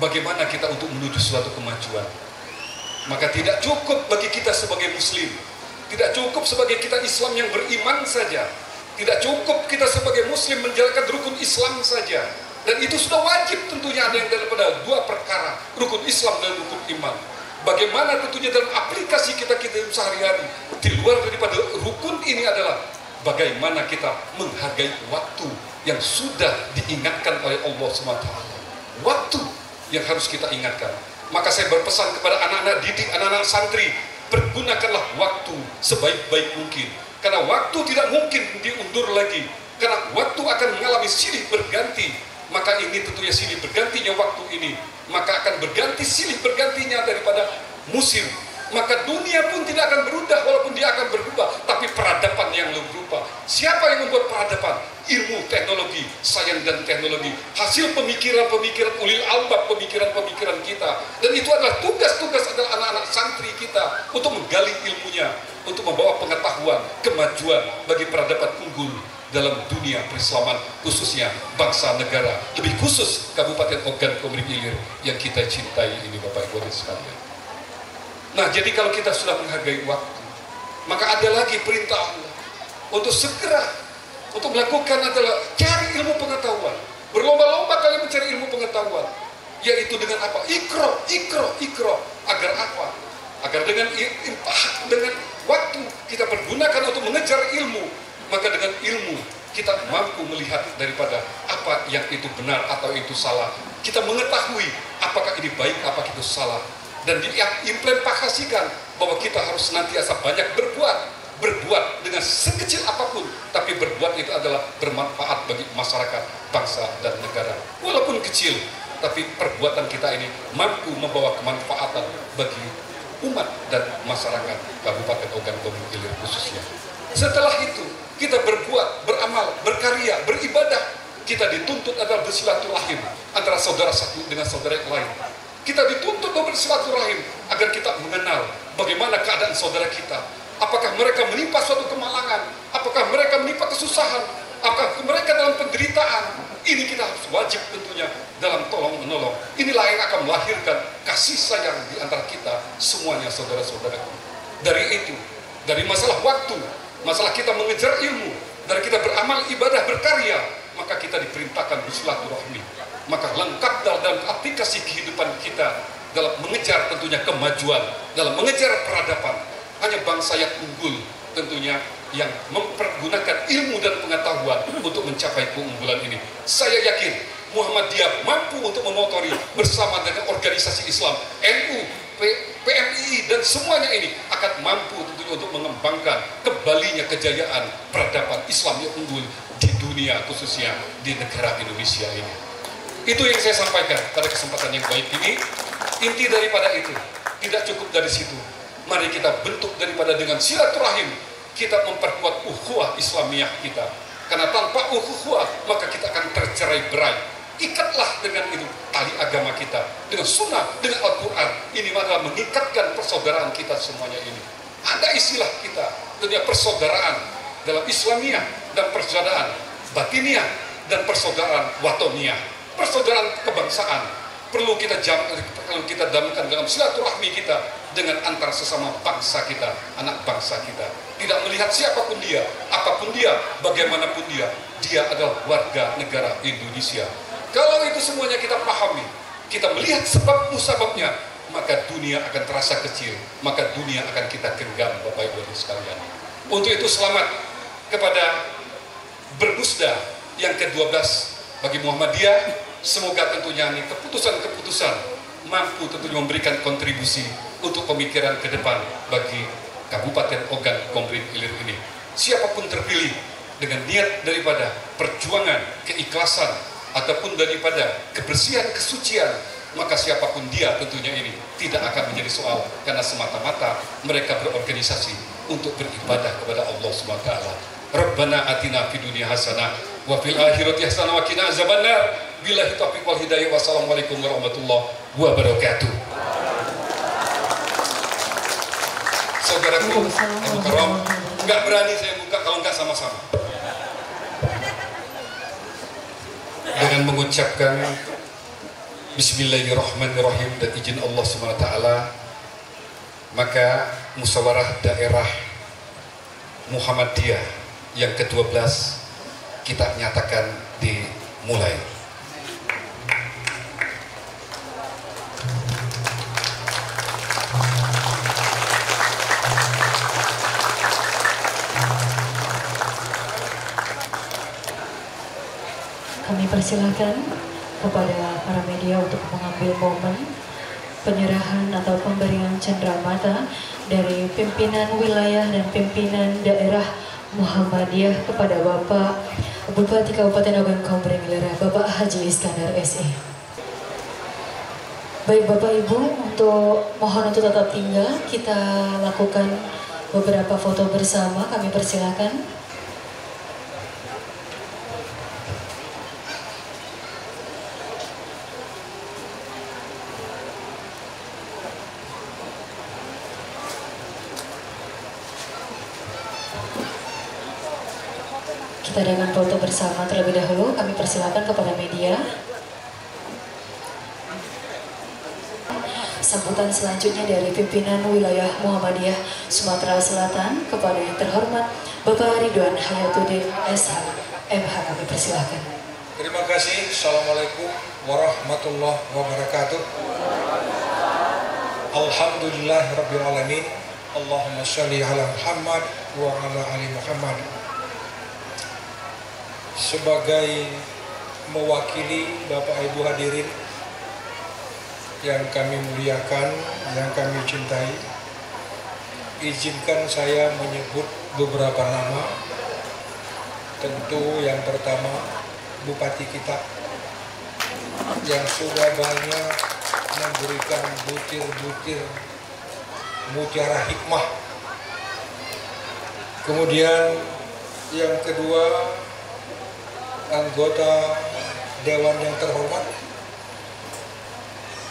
bagaimana kita untuk menuju suatu kemajuan. Maka tidak cukup bagi kita sebagai muslim, tidak cukup sebagai kita Islam yang beriman saja, tidak cukup kita sebagai muslim menjalankan rukun Islam saja. Dan itu sudah wajib tentunya ada yang daripada dua perkara, rukun Islam dan rukun iman. Bagaimana tentunya dalam aplikasi kita sehari-hari, di luar daripada rukun ini adalah bagaimana kita menghargai waktu yang sudah diingatkan oleh Allah SWT. Waktu yang harus kita ingatkan. Maka saya berpesan kepada anak-anak didik, anak-anak santri, pergunakanlah waktu sebaik-baik mungkin. Karena waktu tidak mungkin diundur lagi. Karena waktu akan mengalami silih berganti. Maka ini tentunya silih bergantinya waktu ini, maka akan berganti silih bergantinya daripada musim. Maka dunia pun tidak akan berubah walaupun dia akan berubah, tapi peradaban yang berubah. Siapa yang membuat peradaban? Ilmu, teknologi, sains dan teknologi, hasil pemikiran-pemikiran ulil albab, pemikiran-pemikiran kita. Dan itu adalah tugas-tugas adalah anak-anak santri kita untuk menggali ilmunya, untuk membawa pengetahuan, kemajuan bagi peradaban unggul dalam dunia perislaman, khususnya bangsa negara, lebih khusus Kabupaten Ogan Komering Ilir yang kita cintai ini, Bapak Ibu sekalian. Nah, jadi kalau kita sudah menghargai waktu, maka ada lagi perintah Allah untuk segera untuk melakukan adalah cari ilmu pengetahuan. Berlomba-lomba kalian mencari ilmu pengetahuan, yaitu dengan apa? Ikro. Agar apa? Agar dengan waktu kita pergunakan untuk mengejar ilmu, maka dengan ilmu kita mampu melihat daripada apa yang itu benar atau itu salah. Kita mengetahui apakah ini baik, apakah itu salah, dan diimplementasikan bahwa kita harus senantiasa banyak berbuat dengan sekecil apapun, tapi berbuat itu adalah bermanfaat bagi masyarakat, bangsa, dan negara. Walaupun kecil, tapi perbuatan kita ini mampu membawa kemanfaatan bagi umat dan masyarakat Kabupaten Ogan Komering Ilir khususnya. Setelah itu, kita berbuat, beramal, berkarya, beribadah. Kita dituntut adalah bersilaturahim antara saudara satu dengan saudara yang lain. Kita dituntut bersilaturahim agar kita mengenal bagaimana keadaan saudara kita. Apakah mereka menimpa suatu kemalangan? Apakah mereka menimpa kesusahan? Apakah mereka dalam penderitaan? Ini kita harus wajib tentunya dalam tolong menolong. Inilah yang akan melahirkan kasih sayang di antara kita semuanya, saudara-saudara. Dari itu, dari masalah waktu, masalah kita mengejar ilmu, dari kita beramal, ibadah, berkarya, maka kita diperintahkan bersilaturahmi. Maka lengkap dalam aplikasi kehidupan kita dalam mengejar tentunya kemajuan, dalam mengejar peradaban. Hanya bangsa yang unggul tentunya yang mempergunakan ilmu dan pengetahuan untuk mencapai keunggulan ini. Saya yakin Muhammadiyah mampu untuk memotori bersama dengan organisasi Islam, NU, PMI, dan semuanya ini akan mampu tentunya untuk mengembangkan kembalinya kejayaan peradaban Islam yang unggul di dunia, khususnya di negara Indonesia ini. Itu yang saya sampaikan pada kesempatan yang baik ini. Inti daripada itu tidak cukup dari situ. Mari kita bentuk daripada dengan silaturahim, kita memperkuat ukhuwah Islamiyah kita. Karena tanpa ukhuwah maka kita akan tercerai-berai. Ikatlah dengan itu tali agama kita, dengan sunnah, dengan Al-Quran. Ini adalah mengikatkan persaudaraan kita semuanya ini. Ada istilah kita, tentunya persaudaraan dalam Islamiyah dan persaudaraan batiniah dan persaudaraan watoniyah, persaudaraan kebangsaan. Perlu kita damaikan dalam silaturahmi kita dengan antar sesama bangsa kita, anak bangsa kita. Tidak melihat siapapun dia, apapun dia, bagaimanapun dia adalah warga negara Indonesia. Kalau itu semuanya kita pahami, kita melihat sebab musababnya, maka dunia akan terasa kecil, maka dunia akan kita genggam, Bapak Ibu sekalian. Untuk itu selamat kepada Bermusda yang ke-12 bagi Muhammadiyah. Semoga tentunya ini keputusan-keputusan mampu tentunya memberikan kontribusi untuk pemikiran ke depan bagi Kabupaten Ogan Komering Ilir ini. Siapapun terpilih dengan niat daripada perjuangan, keikhlasan, ataupun daripada kebersihan, kesucian, maka siapapun dia tentunya ini tidak akan menjadi soal, karena semata-mata mereka berorganisasi untuk beribadah kepada Allah SWT. Rabbana atina fid dunya hasanah wa fil akhirati hasanah wa qina azabannar. Billahi taufiq wal hidayah. Wassalamualaikum warahmatullahi wabarakatuh. Saudaraku, Abu Karam, nggak berani saya buka kalau nggak sama-sama. Dengan mengucapkan Bismillahirrahmanirrahim dan izin Allah SWT, maka musyawarah daerah Muhammadiyah yang ke-12 kita nyatakan dimulai. Kami persilahkan kepada para media untuk mengambil momen penyerahan atau pemberian cenderamata dari pimpinan wilayah dan pimpinan daerah Muhammadiyah kepada Bapak Bupati Kabupaten Ogan Komering Ilir, Bapak Haji Iskandar SE. Baik Bapak Ibu, untuk mohon untuk tetap tinggal, kita lakukan beberapa foto bersama. Kami persilahkan. Kita dengan foto bersama terlebih dahulu. Kami persilakan kepada media. Sambutan selanjutnya dari pimpinan wilayah Muhammadiyah Sumatera Selatan kepada yang terhormat Bapak Ridwan Hayatuddin SH MH, kami persilahkan. Terima kasih. Assalamualaikum warahmatullahi wabarakatuh. Alhamdulillahirrabbilalamin. Allahumma sholli ala Muhammad wa ala ali Muhammad. Sebagai mewakili Bapak Ibu hadirin yang kami muliakan, yang kami cintai, izinkan saya menyebut beberapa nama. Tentu yang pertama Bupati kita yang sudah banyak memberikan butir-butir mutiara hikmah. Kemudian yang kedua anggota Dewan yang terhormat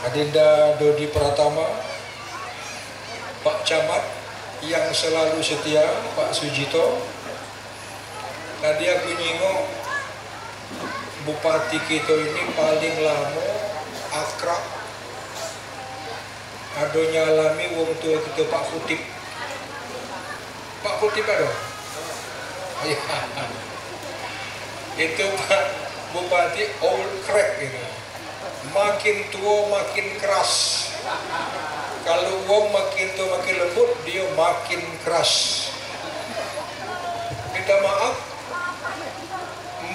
Adinda Dodi Pratama, Pak Camat yang selalu setia, Pak Sujito. Tadi aku nyingok Bupati kita ini paling lama akrab ado nyalami wong tua kita Pak Kutip. Pak Kutip ada? Itu Pak Bupati old crack gitu. Makin tua makin keras. Kalau wong makin tua makin lembut, dia makin keras. Minta maaf,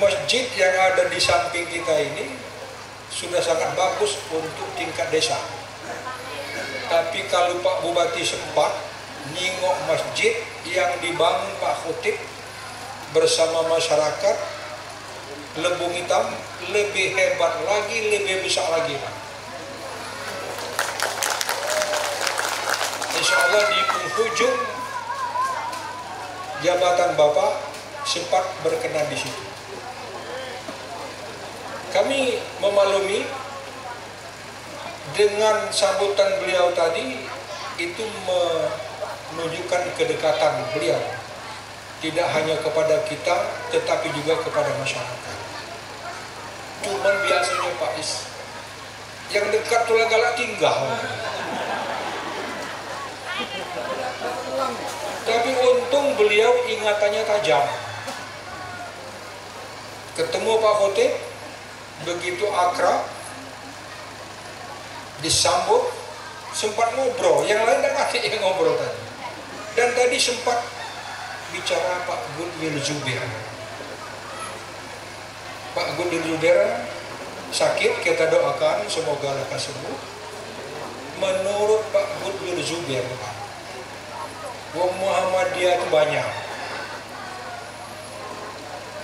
masjid yang ada di samping kita ini sudah sangat bagus untuk tingkat desa. Tapi kalau Pak Bupati sempat ningok masjid yang dibangun Pak Khotib bersama masyarakat, Lembung Hitam lebih hebat lagi, lebih besar lagi, Pak. Insya Allah di penghujung jabatan Bapak sempat berkenan di situ. Kami memaklumi dengan sambutan beliau tadi itu menunjukkan kedekatan beliau, tidak hanya kepada kita tetapi juga kepada masyarakat. Cuman biasanya Pak Is yang dekat tuh galak tinggal. Tapi untung beliau ingatannya tajam. Ketemu Pak Khotib begitu akrab, disambut, sempat ngobrol. Yang lain kan asik yang ngobrol tadi. Dan tadi sempat bicara Pak Goodwill Zubair. Pak Goodwill Zubair sakit, kita doakan semoga lekas sembuh. Menurut Pak Goodwill Zubair, wong Muhammadiyah itu banyak.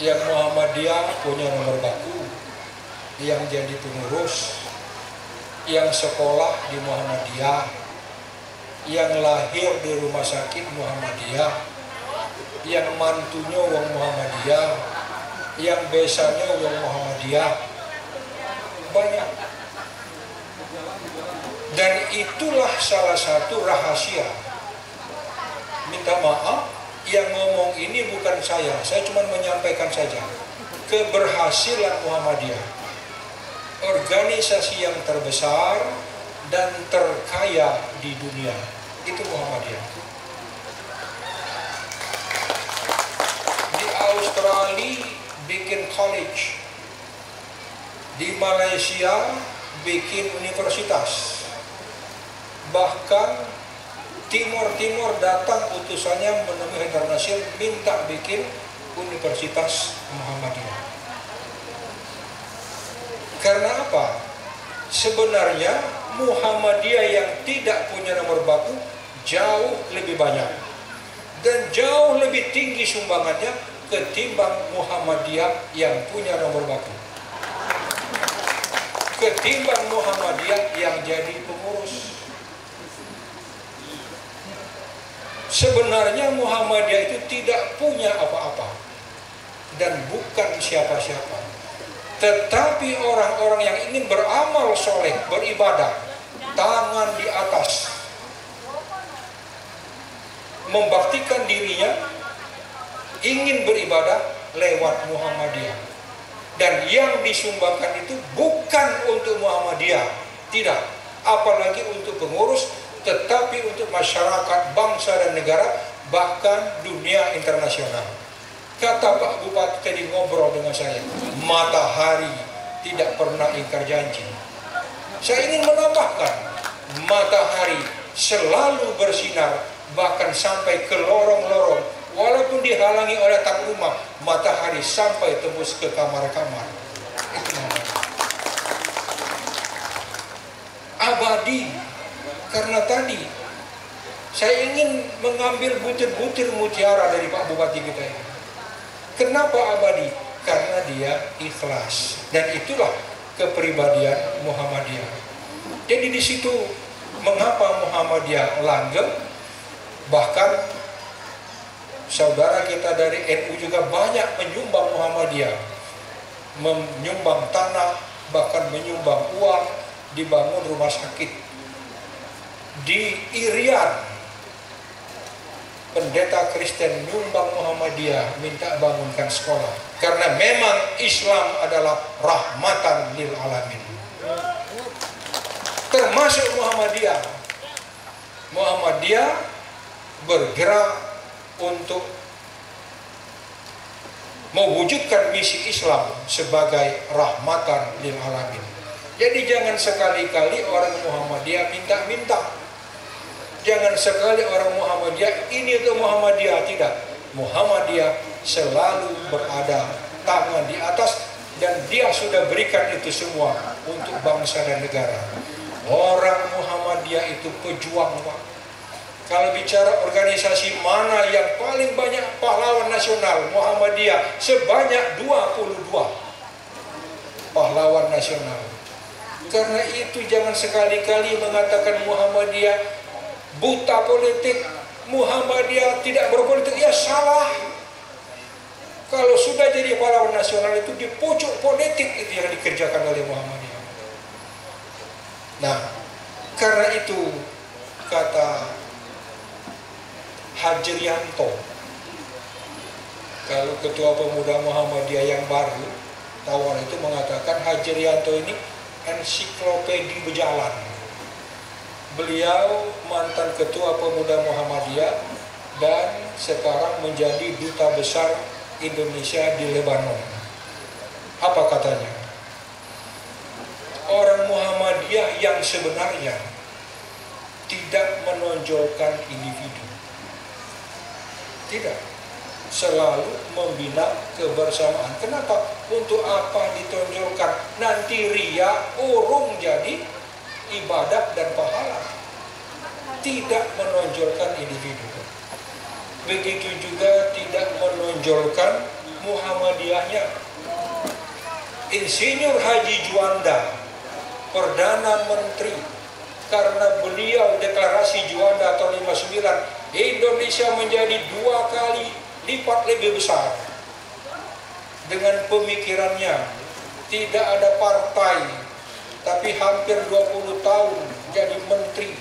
Yang Muhammadiyah punya nomor baku, yang jadi pengurus, yang sekolah di Muhammadiyah, yang lahir di rumah sakit Muhammadiyah, yang mantunya wong Muhammadiyah, yang besarnya wong Muhammadiyah, banyak. Dan itulah salah satu rahasia. Minta maaf, yang ngomong ini bukan saya cuma menyampaikan saja keberhasilan Muhammadiyah, organisasi yang terbesar dan terkaya di dunia, itu Muhammadiyah. Di Australia bikin college, di Malaysia bikin universitas, bahkan Timur datang utusannya menemui Haidar Nasir minta bikin Universitas Muhammadiyah. Karena apa? Sebenarnya Muhammadiyah yang tidak punya nomor baku jauh lebih banyak dan jauh lebih tinggi sumbangannya ketimbang Muhammadiyah yang punya nomor baku, ketimbang Muhammadiyah yang jadi pengurus. Sebenarnya Muhammadiyah itu tidak punya apa-apa dan bukan siapa-siapa, tetapi orang-orang yang ingin beramal soleh, beribadah, tangan di atas, membaktikan dirinya, ingin beribadah lewat Muhammadiyah. Dan yang disumbangkan itu bukan untuk Muhammadiyah, tidak, apalagi untuk pengurus, tetapi untuk masyarakat, bangsa dan negara, bahkan dunia internasional. Kata Pak Bupati tadi ngobrol dengan saya, matahari tidak pernah ingkar janji. Saya ingin menambahkan, matahari selalu bersinar, bahkan sampai ke lorong-lorong. Walaupun dihalangi oleh atap rumah, matahari sampai tembus ke kamar-kamar. Itu abadi. Karena tadi saya ingin mengambil butir-butir mutiara dari Pak Bupati kita ini. Kenapa abadi? Karena dia ikhlas. Dan itulah kepribadian Muhammadiyah. Jadi di situ mengapa Muhammadiyah langgeng? Bahkan saudara kita dari NU juga banyak menyumbang Muhammadiyah, menyumbang tanah, bahkan menyumbang uang, dibangun rumah sakit. Di Irian, pendeta Kristen nyumbang Muhammadiyah, minta bangunkan sekolah. Karena memang Islam adalah rahmatan lil alamin. Termasuk Muhammadiyah. Muhammadiyah bergerak untuk mewujudkan misi Islam sebagai rahmatan lil alamin. Jadi jangan sekali-kali orang Muhammadiyah minta-minta. Jangan sekali orang Muhammadiyah ini itu Muhammadiyah, tidak. Muhammadiyah selalu berada tangan di atas, dan dia sudah berikan itu semua untuk bangsa dan negara. Orang Muhammadiyah itu pejuang, Pak. Kalau bicara organisasi mana yang paling banyak pahlawan nasional, Muhammadiyah sebanyak 22 pahlawan nasional. Karena itu jangan sekali-kali mengatakan Muhammadiyah buta politik, Muhammadiyah tidak berpolitik, ya salah. Kalau sudah jadi pahlawan nasional itu di pucuk politik itu yang dikerjakan oleh Muhammadiyah. Nah, karena itu kata Hajrianto, kalau ketua pemuda Muhammadiyah yang baru tahun itu mengatakan Hajrianto ini ensiklopedi berjalan. Beliau mantan ketua pemuda Muhammadiyah dan sekarang menjadi duta besar Indonesia di Lebanon. Apa katanya? Orang Muhammadiyah yang sebenarnya tidak menonjolkan individu. Tidak. Selalu membina kebersamaan. Kenapa? Untuk apa ditonjolkan? Nanti ria urung jadi ibadat dan pahala. Tidak menonjolkan individu. Begitu juga tidak menonjolkan Muhammadiyahnya. Insinyur Haji Juanda, Perdana Menteri, karena beliau deklarasi Juanda tahun 59, Indonesia menjadi 2 kali lipat lebih besar. Dengan pemikirannya, tidak ada partai, tapi hampir 20 tahun jadi menteri,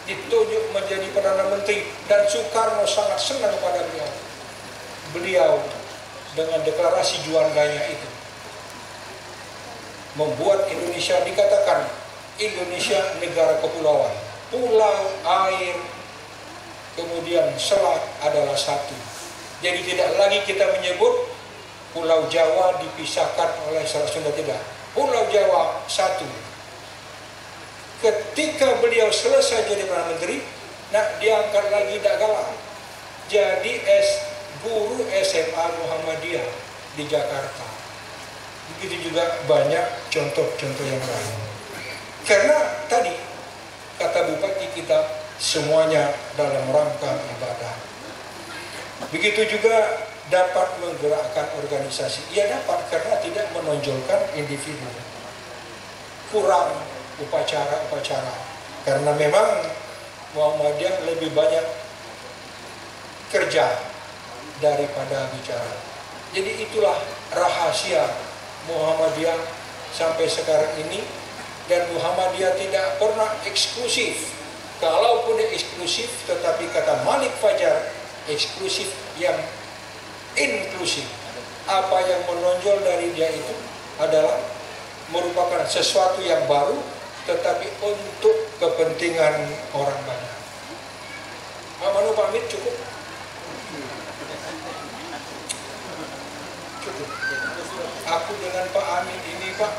ditunjuk menjadi Perdana Menteri, dan Soekarno sangat senang pada beliau. Beliau dengan deklarasi Juandanya itu membuat Indonesia dikatakan Indonesia negara kepulauan. Pulau, air, kemudian selat adalah satu. Jadi tidak lagi kita menyebut Pulau Jawa dipisahkan oleh Selat Sunda, tidak. Pulau Jawa satu. Ketika beliau selesai jadi Perdana Menteri, diangkat lagi Dagala jadi guru SMA Muhammadiyah di Jakarta. Begitu juga banyak contoh-contoh yang lain. Karena tadi kata Bupati kita semuanya dalam rangka ibadah. Begitu juga dapat menggerakkan organisasi. Ia dapat karena tidak menonjolkan individu. Kurang upacara-upacara. Karena memang Muhammadiyah lebih banyak kerja daripada bicara. Jadi itulah rahasia Muhammadiyah sampai sekarang ini. Dan Muhammadiyah tidak pernah eksklusif. Kalaupun dia eksklusif, tetapi kata Malik Fajar, eksklusif yang inklusif. Apa yang menonjol dari dia itu adalah merupakan sesuatu yang baru, tetapi untuk kepentingan orang banyak. Pak Manu pamit cukup? Cukup. Aku dengan Pak Amin ini Pak,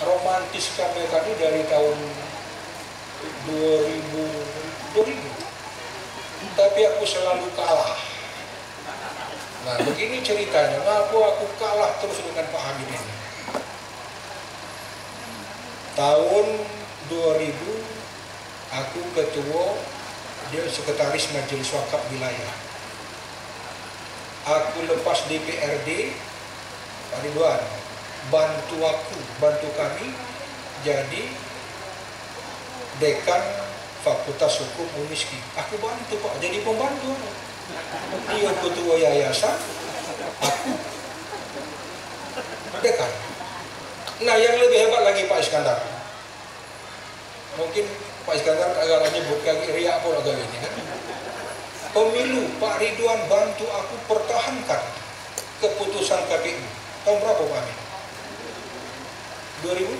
romantis kami tadi dari tahun 2000. Tapi aku selalu kalah. Nah begini ceritanya, aku kalah terus dengan Pak Amin ini. Tahun 2000 aku ketua, dia sekretaris Majelis Wakaf Wilayah. Aku lepas DPRD, Pak Ridwan bantu kami jadi dekan Fakultas Hukum UNISKI. Aku bantu Pak, jadi pembantu. Dia ketua yayasan, aku dekan. Nah yang lebih hebat lagi Pak Iskandar. Mungkin Pak Iskandar agak nyebut kaki riak pun agak ini kan. Pemilu Pak Ridwan bantu aku pertahankan keputusan KPU. Tahun berapa Pak Amin? 2006.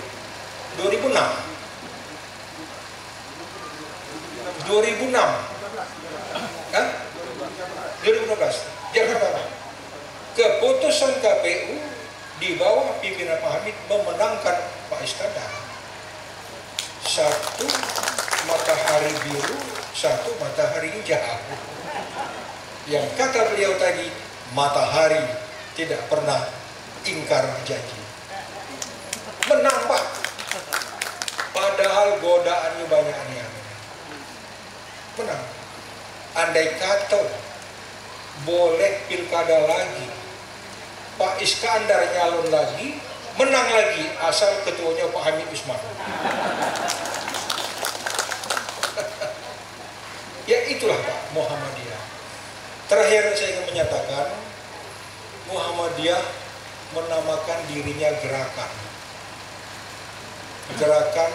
2006. Kan? 2016. Jakarta. Keputusan KPU di bawah pimpinan Pak Hamid memenangkan Pak Iskandar. Satu matahari biru, satu matahari hijau. Yang kata beliau tadi, matahari tidak pernah ingkar janji. Menang Pak. Padahal godaannya banyak nih. Menang. Andai kata boleh pilkada lagi, Pak Iskandar nyalon lagi, menang lagi, asal ketuanya Pak Hamid Usman. Ya itulah Pak Muhammadiyah. Terakhir saya ingin menyatakan, Muhammadiyah menamakan dirinya gerakan. Gerakan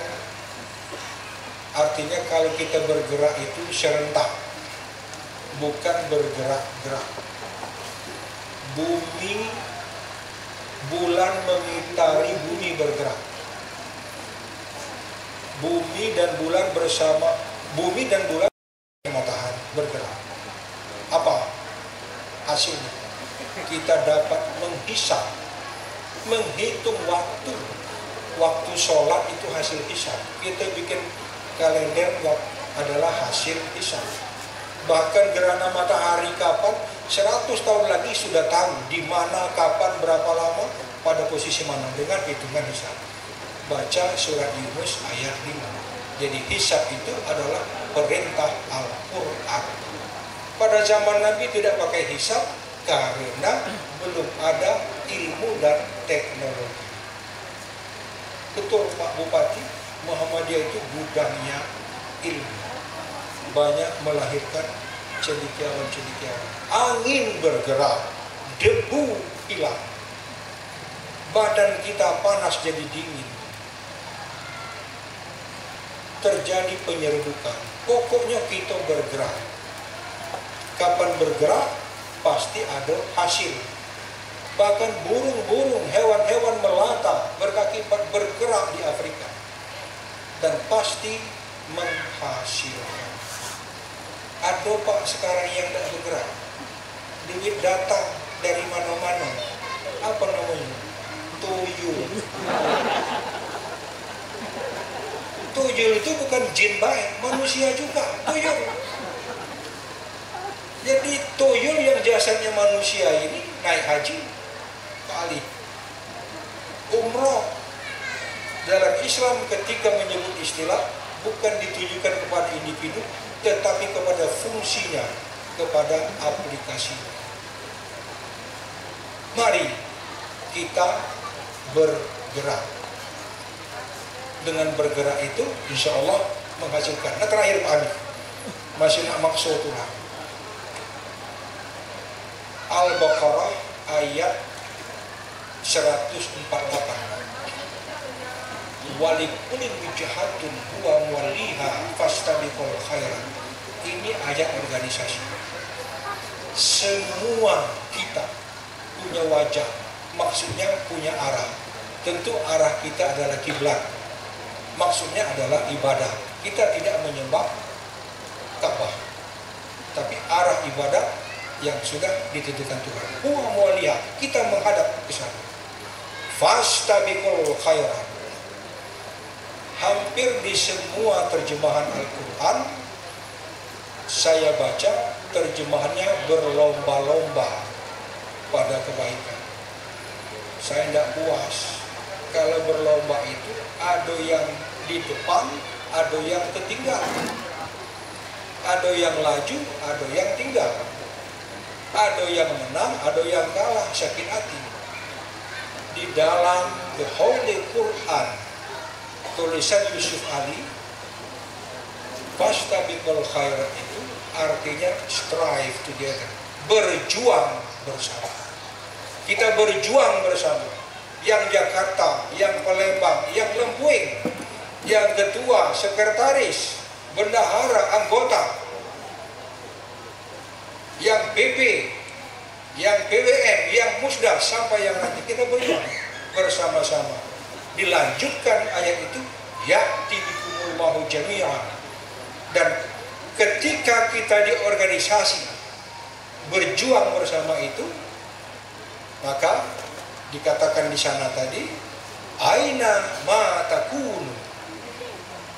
artinya kalau kita bergerak itu serentak, bukan bergerak-gerak. Bumi, bulan mengitari bumi bergerak. Bumi dan bulan bersama, bumi dan bulan matahari bergerak. Apa hasilnya? Kita dapat menghisap, menghitung waktu. Waktu sholat itu hasil hisap. Kita bikin kalender adalah hasil hisap. Bahkan gerhana matahari kapan, 100 tahun lagi sudah tahu di mana, kapan, berapa lama, pada posisi mana dengan hitungan hisap. Baca surat Yunus ayat 5. Jadi hisap itu adalah perintah Al-Quran. Pada zaman Nabi tidak pakai hisap karena belum ada ilmu dan teknologi. Betul Pak Bupati, Muhammadiyah itu gudangnya ilmu. Banyak melahirkan cendekiawan-cendekiawan. Angin bergerak, debu hilang. Badan kita panas jadi dingin. Terjadi penyerbukan. Pokoknya kita bergerak. Kapan bergerak, pasti ada hasil. Bahkan burung-burung, hewan-hewan melata, berkaki empat bergerak di Afrika. Dan pasti menghasilkan. Ada Pak sekarang yang tidak bergerak. Duit datang dari mana-mana. Apa namanya? Tuyul. Tuyul itu bukan jin baik, manusia juga. Tuyul. Jadi tuyul yang jasadnya manusia ini naik haji, kali umroh. Dalam Islam ketika menyebut istilah bukan ditujukan kepada individu, tetapi kepada fungsinya, kepada aplikasi. Mari kita bergerak. Dengan bergerak itu insya Allah menghasilkan. Nah terakhir Pak Amir, masih nak maksud Tuhan. Al-Baqarah ayat 148. Walikulli wijhatun huwa muwalliha fastabiqul khairat. Ini ayat organisasi. Semua kita punya wajah, maksudnya punya arah. Tentu arah kita adalah kiblat. maksudnya adalah ibadah. Kita tidak menyembah Ka'bah, tapi arah ibadah yang sudah ditentukan Tuhan. Huwa muwaliha, kita menghadap ke sana. Fastabiqul khairat. Hampir di semua terjemahan Al-Quran saya baca terjemahannya berlomba-lomba pada kebaikan. Saya tidak puas kalau berlomba itu ada yang di depan, ada yang ketinggalan, ada yang laju, ada yang tinggal, ada yang menang, ada yang kalah. Sakit hati. Di dalam The Holy Quran, tulisan Yusuf Ali, fastabiqul khairat itu artinya strive together, berjuang bersama. Kita berjuang bersama. Yang Jakarta, yang Palembang, yang Lempuing, yang ketua, sekretaris, bendahara, anggota, yang PP, yang PWN, yang Musda, sampai yang nanti kita berjuang bersama-sama. Dilanjutkan ayat itu, ya'ti bikumul mahu jami'an. Dan ketika kita di organisasi berjuang bersama itu, maka dikatakan di sana tadi, aina ma takunu,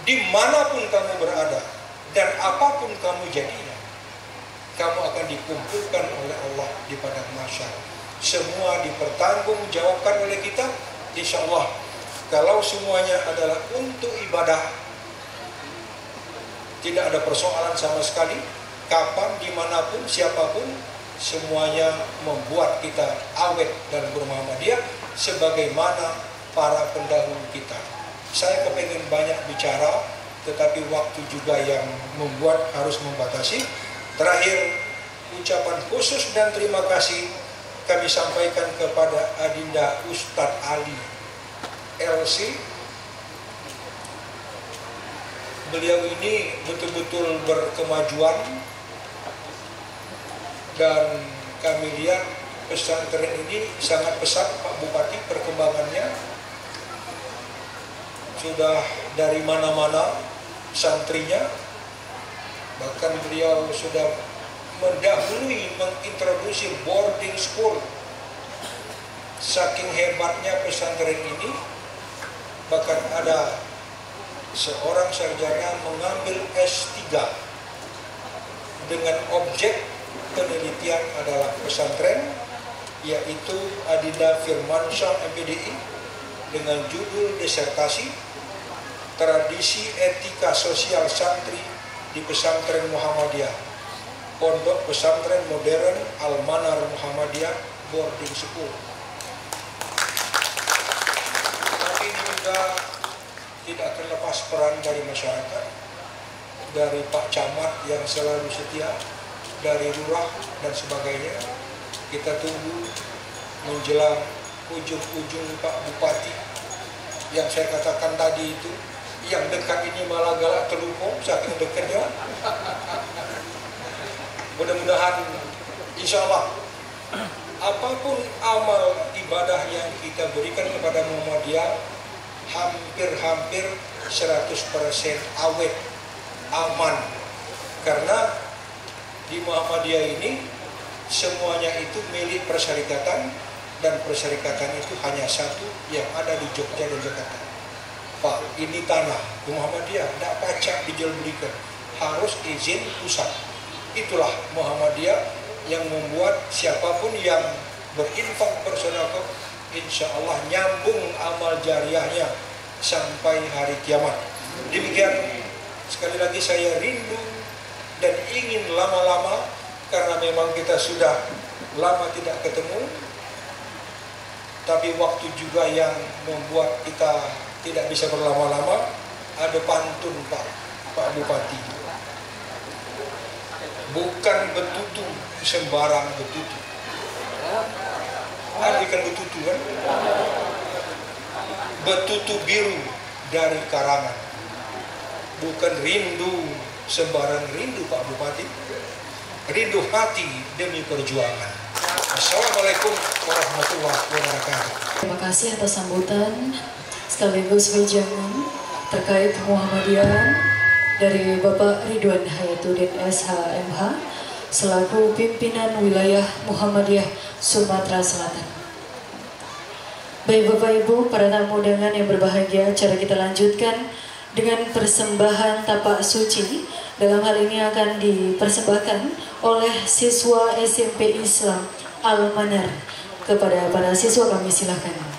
dimanapun kamu berada dan apapun kamu jadinya, kamu akan dikumpulkan oleh Allah di padang mahsyar. Semua dipertanggungjawabkan oleh kita, insya Allah. Kalau semuanya adalah untuk ibadah, tidak ada persoalan sama sekali. Kapan, dimanapun, siapapun, semuanya membuat kita awet dalam bermuhammadiyah sebagaimana para pendahulu kita. Saya kepengen banyak bicara, tetapi waktu juga yang membuat harus membatasi. Terakhir, ucapan khusus dan terima kasih kami sampaikan kepada Adinda Ustadz Ali LC. Beliau ini betul-betul berkemajuan, dan kami lihat pesantren ini sangat pesat Pak Bupati perkembangannya. Sudah dari mana-mana santrinya, bahkan beliau sudah mendahului mengintroduksi boarding school. Saking hebatnya pesantren ini, bahkan ada seorang sarjana mengambil S3 dengan objek penelitian adalah pesantren, yaitu Adinda Firmansyah MPDI, dengan judul disertasi Tradisi Etika Sosial Santri di Pesantren Muhammadiyah, Pondok Pesantren Modern Al-Manar Muhammadiyah Boarding School. Tapi ini juga tidak terlepas peran dari masyarakat, dari Pak Camat yang selalu setia, dari lurah dan sebagainya. Kita tunggu menjelang ujung-ujung Pak Bupati yang saya katakan tadi itu, yang dekat ini malah galak terlupa saking dekatnya. Mudah-mudahan insya Allah apapun amal ibadah yang kita berikan kepada Muhammadiyah hampir 100% awet, aman, karena di Muhammadiyah ini semuanya itu milik persyarikatan, dan persyarikatan itu hanya satu yang ada di Jogja dan Jakarta. Pak, ini tanah di Muhammadiyah, tidak pacak dijual belikan, harus izin pusat. Itulah Muhammadiyah yang membuat siapapun yang berinfak bersedekah, insya Allah nyambung amal jariahnya sampai hari kiamat. Demikian, sekali lagi saya rindu dan ingin lama-lama, karena memang kita sudah lama tidak ketemu, tapi waktu juga yang membuat kita tidak bisa berlama-lama. Ada pantun Pak Bupati, bukan betutu sembarang betutu. Ada ikan betutu kan? Betutu biru dari karangan, bukan rindu sembarang rindu Pak Bupati, rindu hati demi perjuangan. Assalamualaikum warahmatullahi wabarakatuh. Terima kasih atas sambutan sekaligus wejangan terkait Muhammadiyah dari Bapak Ridwan Hayatuddin SHMH selaku pimpinan wilayah Muhammadiyah Sumatera Selatan. Baik Bapak Ibu, para tamu undangan yang berbahagia, acara kita lanjutkan dengan persembahan tapak suci. Dalam hal ini akan dipersembahkan oleh siswa SMP Islam Al-Manar. Kepada para siswa kami silakan.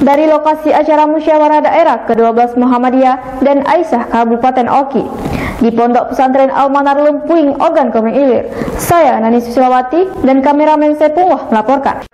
Dari lokasi acara musyawarah daerah ke-12 Muhammadiyah dan Aisyah Kabupaten Oki di Pondok Pesantren Al-Manar Lempuing, Ogan Komering Ilir, saya Nani Susilawati dan kameramen Sepungwah melaporkan.